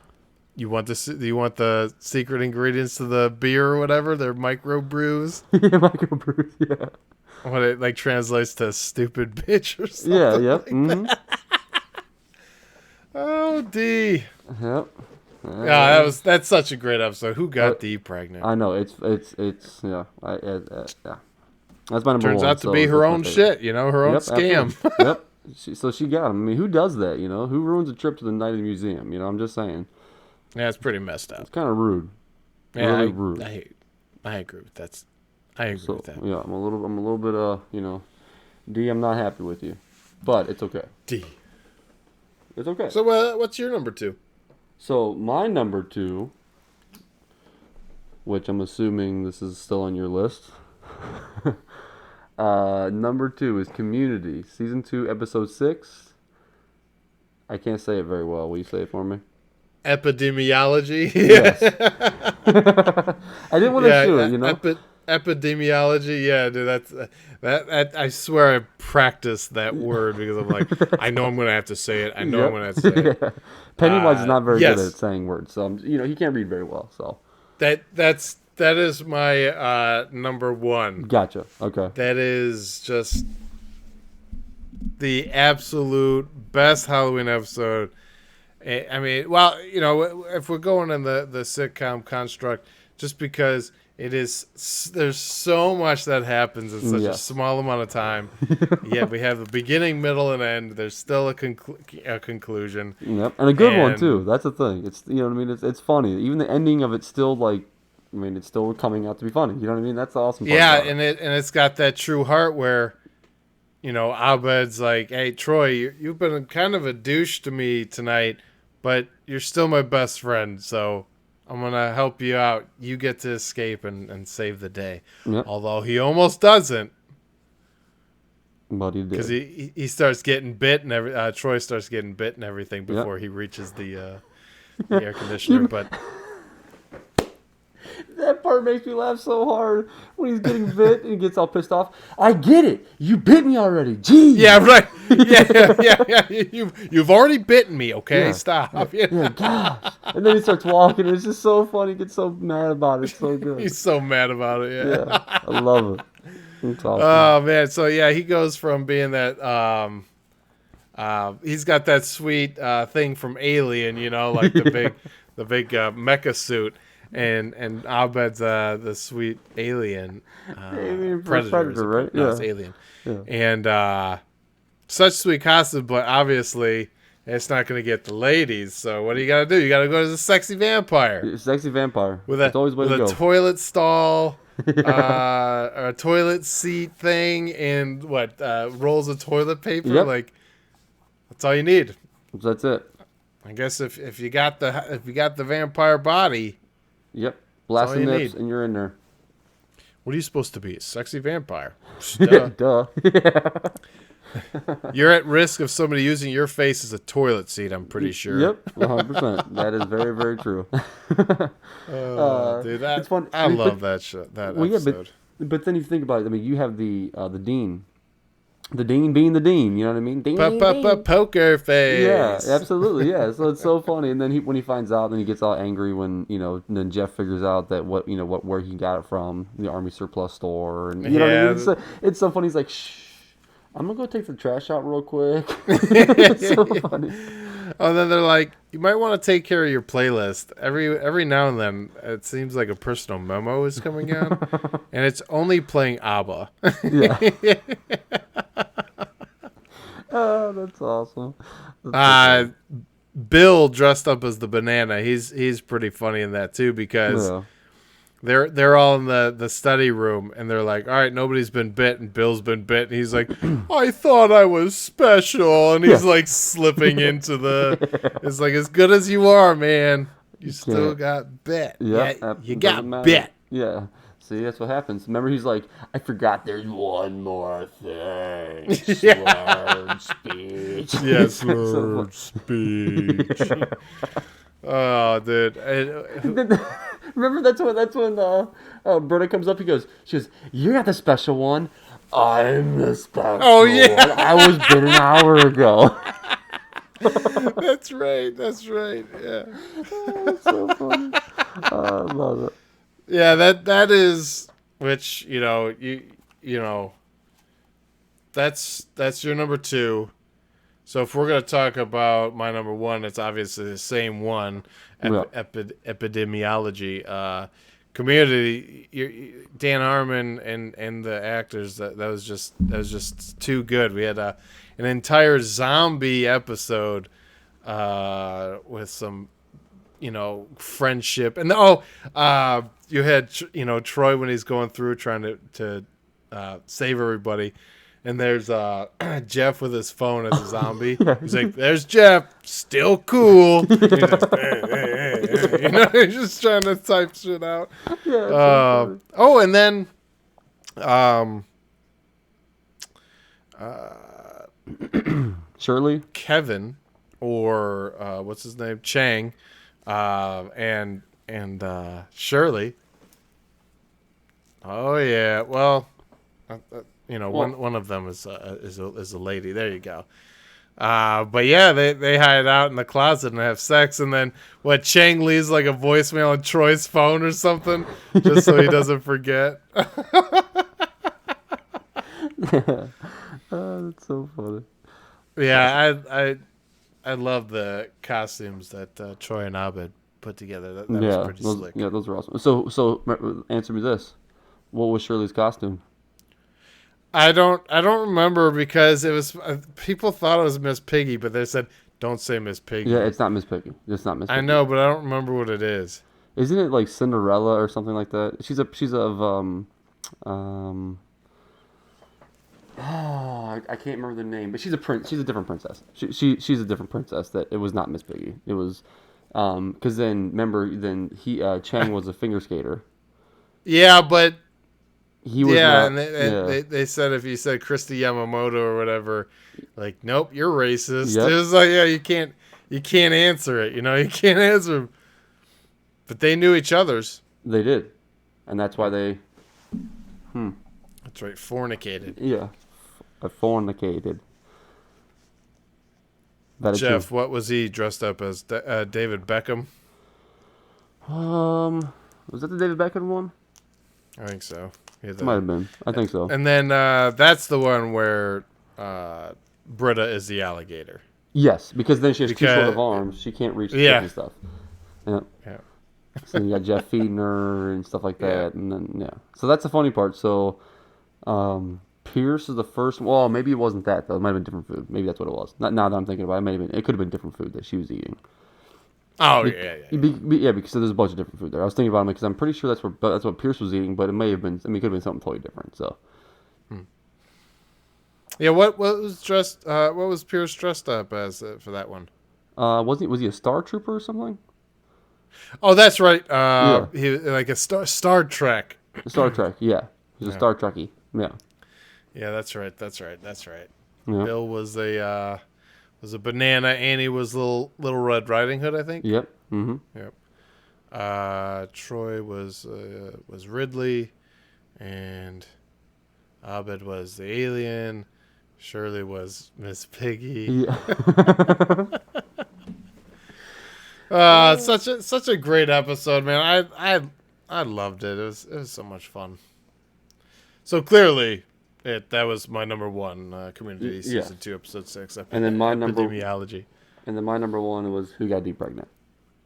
you want the secret ingredients to the beer or whatever? They're micro brews. Yeah, micro brews, yeah. What it like translates to stupid bitch or something. Yeah, yep. Like Oh, D. Yep. Yeah, that's such a great episode. Who got D pregnant? I know it's yeah. Yeah. That's my number one. Turns out to be her own shit, her own scam. Yep. So she got him. I mean, who does that? Who ruins a trip to the night of the museum? I'm just saying. Yeah, it's pretty messed up. It's kind of rude. Yeah, Really rude. I agree with that. I agree with that. Yeah, I'm a little bit, D, I'm not happy with you, but it's okay. D. It's okay. So what's your number 2? So my number 2, which I'm assuming this is still on your list. Number 2 is Community, season 2, episode 6. I can't say it very well. Will you say it for me? Epidemiology. Yes. I didn't want to do it, Epidemiology. Yeah, dude, that I swear I practiced that word because I'm like, I know I'm gonna have to say it. I know I'm gonna have to say it. Yeah. Pennywise is not very yes. good at saying words, so he can't read very well. So that is my number 1. Gotcha. Okay. That is just the absolute best Halloween episode. I mean, well, if we're going in the sitcom construct, just because there's so much that happens in such a small amount of time. Yet we have the beginning, middle, and end. There's still a conclusion. Yep, and a good one too. That's the thing. It's it's funny. Even the ending of it's still it's still coming out to be funny. You know what I mean? That's the awesome part. Yeah, and it's got that true heart where, Abed's like, "Hey, Troy, you've been kind of a douche to me tonight, but you're still my best friend, so I'm going to help you out. You get to escape and save the day." Yep. Although he almost doesn't. But he did. Because he starts getting bit, and Troy starts getting bit and everything before he reaches the air conditioner. But that part makes me laugh so hard when he's getting bit and he gets all pissed off. I get it. You bit me already. Jeez. Yeah, right. Yeah. You've already bitten me. Okay, stop. Yeah, gosh. And then he starts walking. It's just so funny. He gets so mad about it. It's so good. He's so mad about it. Yeah. I love it. It's awesome. Oh man. So yeah, he goes from being that. He's got that sweet thing from Alien. Like the big mecha suit. And Abed's the sweet alien, predator, right? No, it's alien. Yeah. And such sweet costume, but obviously it's not going to get the ladies. So what do you got to do? You got to go to the sexy vampire. Sexy vampire. With a toilet stall, a toilet seat thing, and rolls of toilet paper. Yep. Like that's all you need. That's it. I guess if you got the vampire body. Yep. Blasting nips, and you're in there. What are you supposed to be? A sexy vampire. Duh. Duh. You're at risk of somebody using your face as a toilet seat, I'm pretty sure. Yep, 100%. That is very, very true. Dude, it's fun. I love that episode. Yeah, but then you think about it. I mean, you have the dean. The dean being the dean, you know what I mean? Dean. Poker face. Yeah, absolutely, yeah. So it's so funny, and then when he finds out, then he gets all angry when then Jeff figures out that where he got it from, the Army surplus store, and you know what I mean? It's so funny. He's like, "Shh, I'm gonna go take the trash out real quick." It's so funny. Oh, then they're like, you might want to take care of your playlist. Every now and then, it seems like a personal memo is coming out, and it's only playing ABBA. Yeah. Oh, that's awesome. Bill dressed up as the banana. He's pretty funny in that too because they're all in the study room and they're like, all right, nobody's been bit and Bill's been bit and he's like, I thought I was special, and he's like slipping into it's like, as good as you are, man, you still got bit. Yeah, you got bit. Yeah. See, that's what happens. Remember, he's like, I forgot there's one more thing. Slurred speech. Yeah, slurred speech. Oh, dude. Remember, that's when Berta comes up. She goes, you're not the special one. I'm the special one. I was bit an hour ago. That's right. Yeah. Oh, that's so funny. I love it. Yeah, that is, which that's your number 2. So if we're gonna talk about my number 1, it's obviously the same one, epidemiology, Community. Dan Harmon and the actors that was just too good. We had an entire zombie episode with some friendship. And you had Troy when he's going through trying to save everybody. And there's Jeff with his phone as a zombie. He's like, "There's Jeff, still cool." He's like, hey. He's just trying to type shit out. Yeah. And then, Shirley, Kevin, or what's his name, Chang, and Shirley. Oh yeah, well. One of them is a lady. There you go. But yeah, they hide out in the closet and have sex, and then Chang leaves like a voicemail on Troy's phone or something, just so he doesn't forget. That's so funny. Yeah, I love the costumes that Troy and Abed put together. That was pretty slick. Yeah, those are awesome. So answer me this: what was Shirley's costume? I don't remember because it was people thought it was Miss Piggy, but they said don't say Miss Piggy. Yeah, it's not Miss Piggy. It's not Miss Piggy. I know, but I don't remember what it is. Isn't it like Cinderella or something like that? She's I can't remember the name, but she's a prince. She's a different princess. She's a different princess. That it was not Miss Piggy. It was because then remember Chang was a finger skater. Yeah, but. He was They said if you said Christy Yamamoto or whatever, like, nope, you're racist. Yep. It was like, yeah, you can't answer it. You can't answer them. But they knew each other's. They did, and that's why they. That's right, fornicated. Yeah, fornicated. Jeff, what was he dressed up as? David Beckham. Was that the David Beckham one? I think so. It might have been. I think so. And then that's the one where Britta is the alligator. Yes, because then she has too short of arms. She can't reach the sticky stuff. Yeah. So you got Jeff feeding her and stuff like that. And then, So that's the funny part. So Pierce is the first. Well, maybe it wasn't that, though. It might have been different food. Maybe that's what it was. Now that I'm thinking about it, it could have been different food that she was eating. Oh, yeah. Because there's a bunch of different food there. I was thinking about it because I'm pretty sure that's what Pierce was eating, but it may have been. I mean, it could have been something totally different. So. Yeah, what was Pierce dressed up as for that one? Was he a Star Trooper or something? Oh, that's right. He like a Star Trek. Star Trek, yeah. He's a Star Trekkie. Yeah. Yeah, that's right. Yeah. Bill was a banana. Annie was little Red Riding Hood, I think. Yep. Mm-hmm. Yep. Troy was Ridley, and Abed was the alien. Shirley was Miss Piggy. Yeah. Such a great episode, man. I loved it. It was so much fun. So clearly, that was my number one. Community season 2, episode 6. And then my epidemiology. And then my number one was Who Got Deep Pregnant.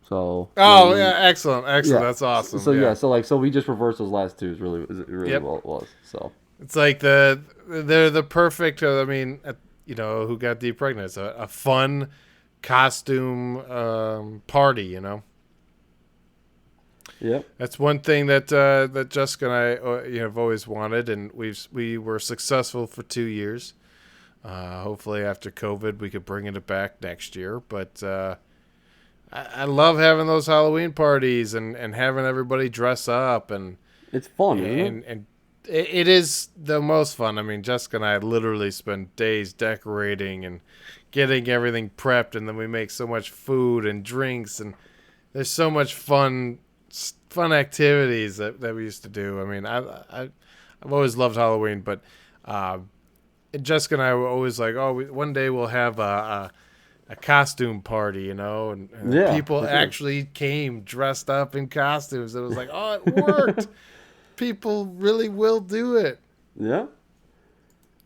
So. Excellent. Yeah. That's awesome. So we just reversed those last two. Is really what it was. So. It's like they're the perfect. I mean, Who Got Deep Pregnant? It's a fun costume party. Yep. That's one thing that Jessica and I have always wanted, and we were successful for 2 years. Hopefully after COVID we could bring it back next year. But I love having those Halloween parties and having everybody dress up, and it's fun, isn't it? And it is the most fun. I mean, Jessica and I literally spend days decorating and getting everything prepped, and then we make so much food and drinks, and there's so much fun activities that we used to do. I mean, I've always loved Halloween, but Jessica and I were always like, one day we'll have a costume party, and people actually came dressed up in costumes. It was like, it worked. People really will do it. Yeah.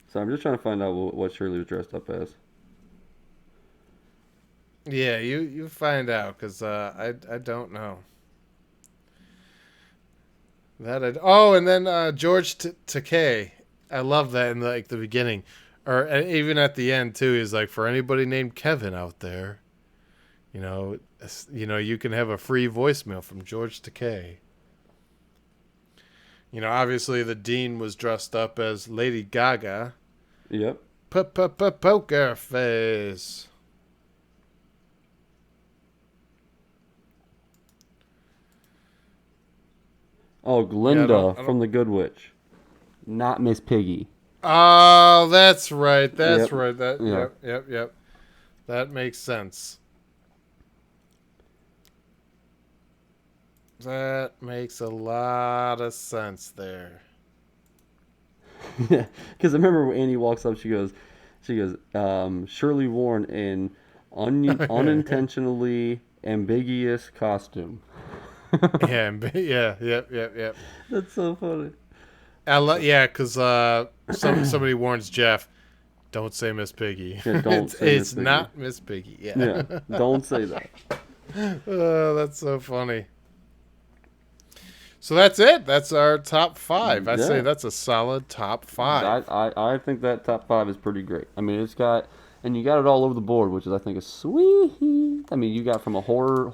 So I'm just trying to find out what Shirley was dressed up as. Yeah, you find out, because I don't know. And then George Takei. I love that in the beginning, or even at the end too. He's like, for anybody named Kevin out there, You can have a free voicemail from George Takei. Obviously the dean was dressed up as Lady Gaga. Yep. Poker face. Oh, Glinda I don't... from The Good Witch, not Miss Piggy. Oh, that's right. That's Yep. right. Yeah. Yep. That makes sense. That makes a lot of sense there. Yeah, because I remember when Annie walks up, she goes, Shirley Warren in unintentionally ambiguous costume. Yep. That's so funny. Because somebody warns Jeff, don't say Miss Piggy. Yeah, don't say Miss It's Piggy. not Miss Piggy. Yeah, don't say that. Oh, that's so funny. So that's it. That's our top 5. I'd say that's a solid top 5. I think that top 5 is pretty great. I mean, and you got it all over the board, which I think is sweet. I mean, you got from a horror,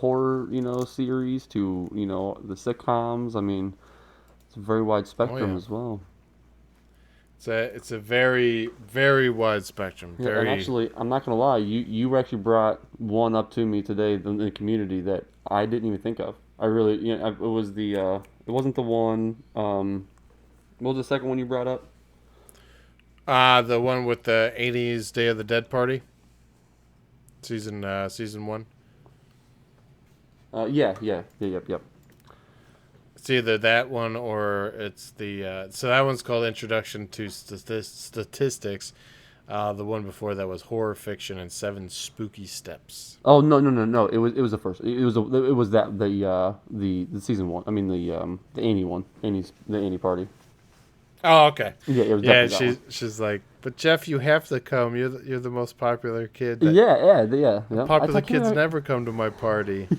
series to, the sitcoms. I mean, it's a very wide spectrum as well. It's a very, very wide spectrum. Yeah, and actually, I'm not gonna lie, you actually brought one up to me today in the community that I didn't even think of. I really, it was it wasn't the one. What was the second one you brought up? The one with the '80s Day of the Dead party. Season 1. Yep. It's either that one or it's the so that one's called Introduction to Statistics. The one before that was Horror Fiction and 7 Spooky Steps. Oh no! It was the first. It was that the season 1. I mean the Annie one. The Annie party. Oh, okay. Yeah, it was she's like, but Jeff, you have to come. You're the most popular kid. Yeah. Popular kids never come to my party. I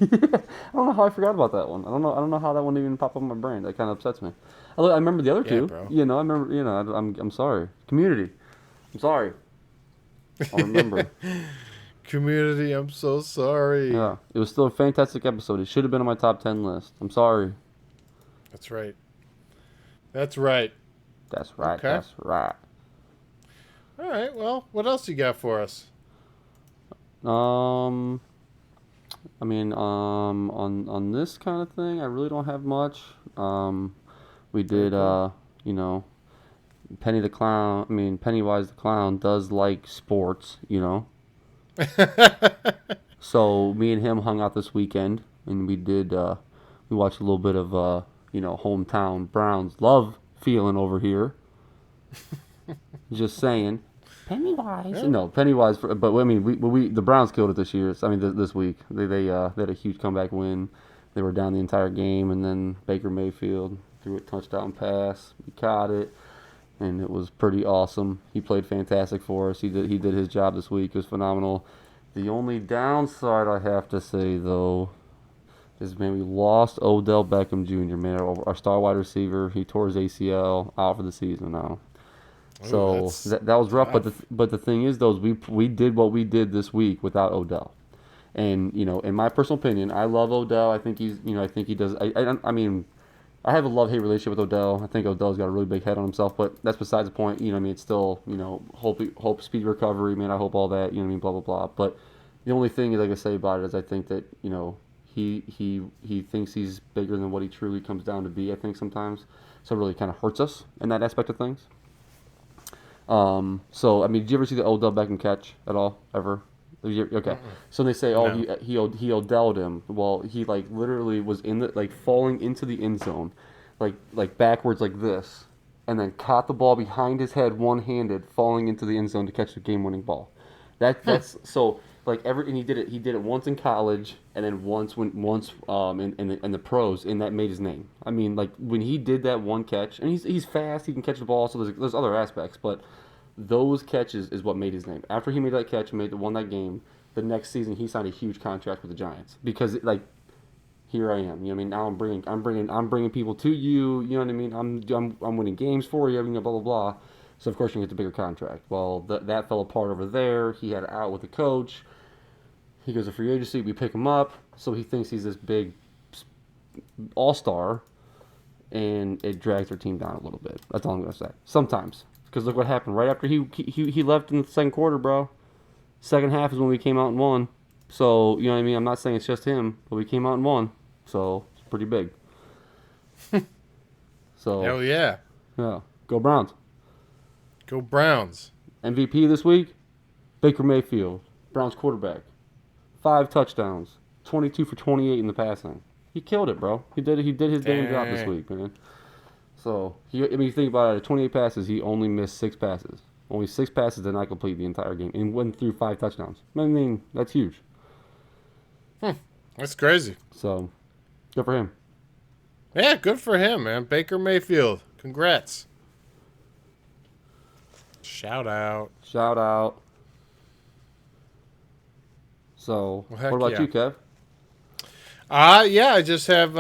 don't know how I forgot about that one. I don't know how that one even popped up in my brain. That kind of upsets me. I remember the other two. Bro. I remember. I'm sorry. Community. I'm sorry. I'll remember. Community, I'm so sorry. Yeah, it was still a fantastic episode. It should have been on my top 10 list. I'm sorry. That's right. Okay. That's right. All right. Well, what else you got for us? On this kind of thing, I really don't have much. We did, Pennywise the Clown does like sports, So me and him hung out this weekend, and we watched a little bit of, hometown Browns love feeling over here. Just saying. Pennywise. Yeah. No, Pennywise. But I mean, the Browns killed it this year. This week they had a huge comeback win. They were down the entire game, and then Baker Mayfield threw a touchdown pass. We caught it, and it was pretty awesome. He played fantastic for us. He did his job this week. It was phenomenal. The only downside I have to say though is, man, we lost Odell Beckham Jr. Man, our star wide receiver. He tore his ACL, out for the season now. So that was rough, but the thing is, though, we did what we did this week without Odell, and in my personal opinion, I love Odell. I think he does. I mean, I have a love-hate relationship with Odell. I think Odell's got a really big head on himself, but that's besides the point. It's still hope speedy recovery, man. I hope all that. Blah blah blah. But the only thing I can say about it is I think that he thinks he's bigger than what he truly comes down to be. I think sometimes, so it really kind of hurts us in that aspect of things. So, I mean, did you ever see the Odell Beckham catch at all, ever? Okay. So they say, he Odell'd him. Well, he, literally was falling into the end zone, backwards like this, and then caught the ball behind his head one-handed, falling into the end zone to catch the game-winning ball. That's, so, and he did it once in college, and then once in the pros, and that made his name. I mean, when he did that one catch, and he's fast, he can catch the ball, so there's other aspects, but those catches is what made his name. After he made that catch and won that game, the next season he signed a huge contract with the Giants because here I am. Now I'm bringing people to you. You know what I mean? I'm winning games for you. Blah blah blah. So of course you get the bigger contract. Well, that fell apart over there. He had out with the coach. He goes to free agency. We pick him up, so he thinks he's this big all-star, and it drags their team down a little bit. That's all I'm gonna say. Sometimes, because look what happened right after he left in the second quarter, bro. Second half is when we came out and won. So you know what I mean. I'm not saying it's just him, but we came out and won. So it's pretty big. So Hell yeah. yeah, go Browns. Go Browns. MVP this week, Baker Mayfield, Browns quarterback. 5 touchdowns, 22 for 28 in the passing. He killed it, bro. He did his damn job this week, man. So, you think about it, at 28 passes, he only missed 6 passes. Only 6 passes did not complete the entire game, and went through 5 touchdowns. I mean, that's huge. That's crazy. So, good for him. Yeah, good for him, man. Baker Mayfield. Congrats. Shout out. Shout out. So, Well, heck what about yeah. you, Kev? Yeah, I just have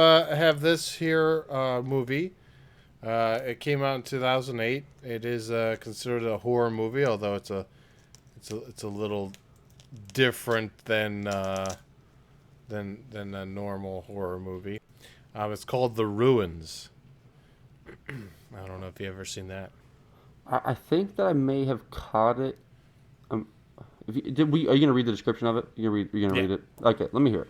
this here movie. It came out in 2008. It is considered a horror movie, although it's a little different than a normal horror movie. It's called The Ruins. I don't know if you've ever seen that. I think that I may have caught it. Are you gonna read the description of it? You're gonna read it? Okay, let me hear it.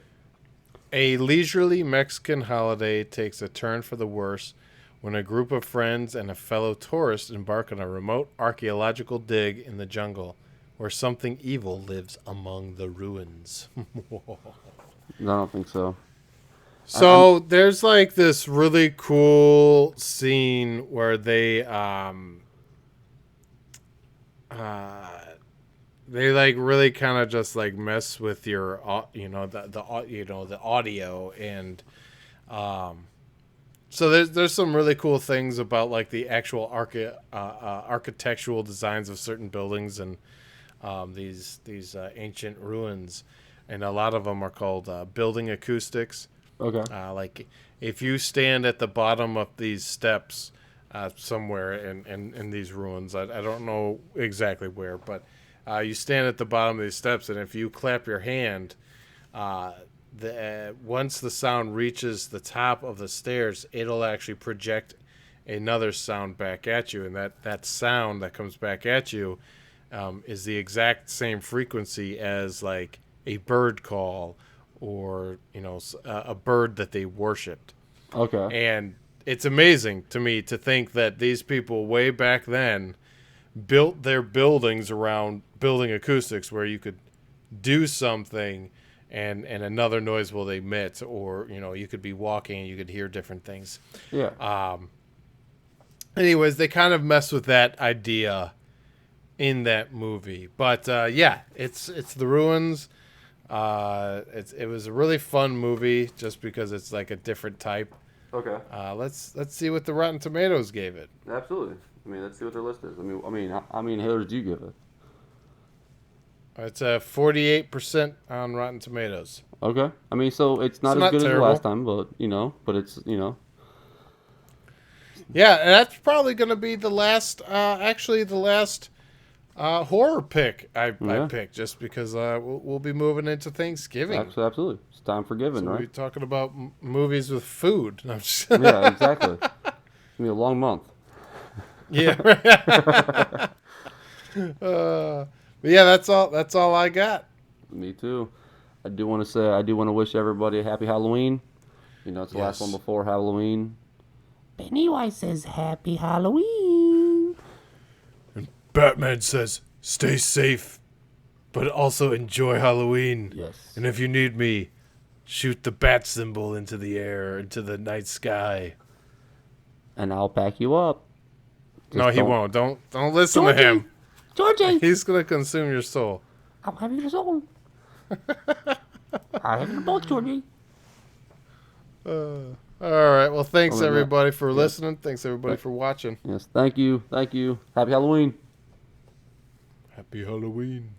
A leisurely Mexican holiday takes a turn for the worse when a group of friends and a fellow tourist embark on a remote archaeological dig in the jungle where something evil lives among the ruins. I don't think so. So there's like this really cool scene where they like really kind of just like mess with your the audio, and so there's some really cool things about like the actual architectural designs of certain buildings and these ancient ruins, and a lot of them are called building acoustics. Okay. Like if you stand at the bottom of these steps somewhere in these ruins, I don't know exactly where, but you stand at the bottom of these steps, and if you clap your hand, once the sound reaches the top of the stairs, it'll actually project another sound back at you, and that sound that comes back at you is the exact same frequency as like a bird call or a bird that they worshipped. Okay. And it's amazing to me to think that these people way back then built their buildings around building acoustics where you could do something and another noise will emit, or you could be walking and you could hear different things. Yeah. Anyways, they kind of mess with that idea in that movie, but yeah, it's The Ruins. It was a really fun movie just because it's like a different type. Okay. Let's see what the Rotten Tomatoes gave it. Absolutely. I mean, let's see what their list is. How many haters do you give it? It's a 48% on Rotten Tomatoes. Okay. I mean, so it's not as good terrible. as the last time, but it's. Yeah, and that's probably going to be the last horror pick I picked, just because we'll be moving into Thanksgiving. Absolutely. It's time for giving, So right? we'll be talking about movies with food. No, I'm just Yeah, exactly. It's going to be a long month. Yeah. But yeah, that's all I got. Me too. I do want to wish everybody a happy Halloween. It's the last one before Halloween. Pennywise says Happy Halloween. Batman says, "Stay safe, but also enjoy Halloween. Yes. And if you need me, shoot the bat symbol into the air, into the night sky." And I'll back you up. No, he won't. Don't listen to him. Georgie, He's gonna consume your soul. I'll have your soul. I have your both, Georgie. All right. Well, thanks Oh, yeah. everybody for listening. Thanks everybody for watching. Yes. Thank you. Happy Halloween. Happy Halloween.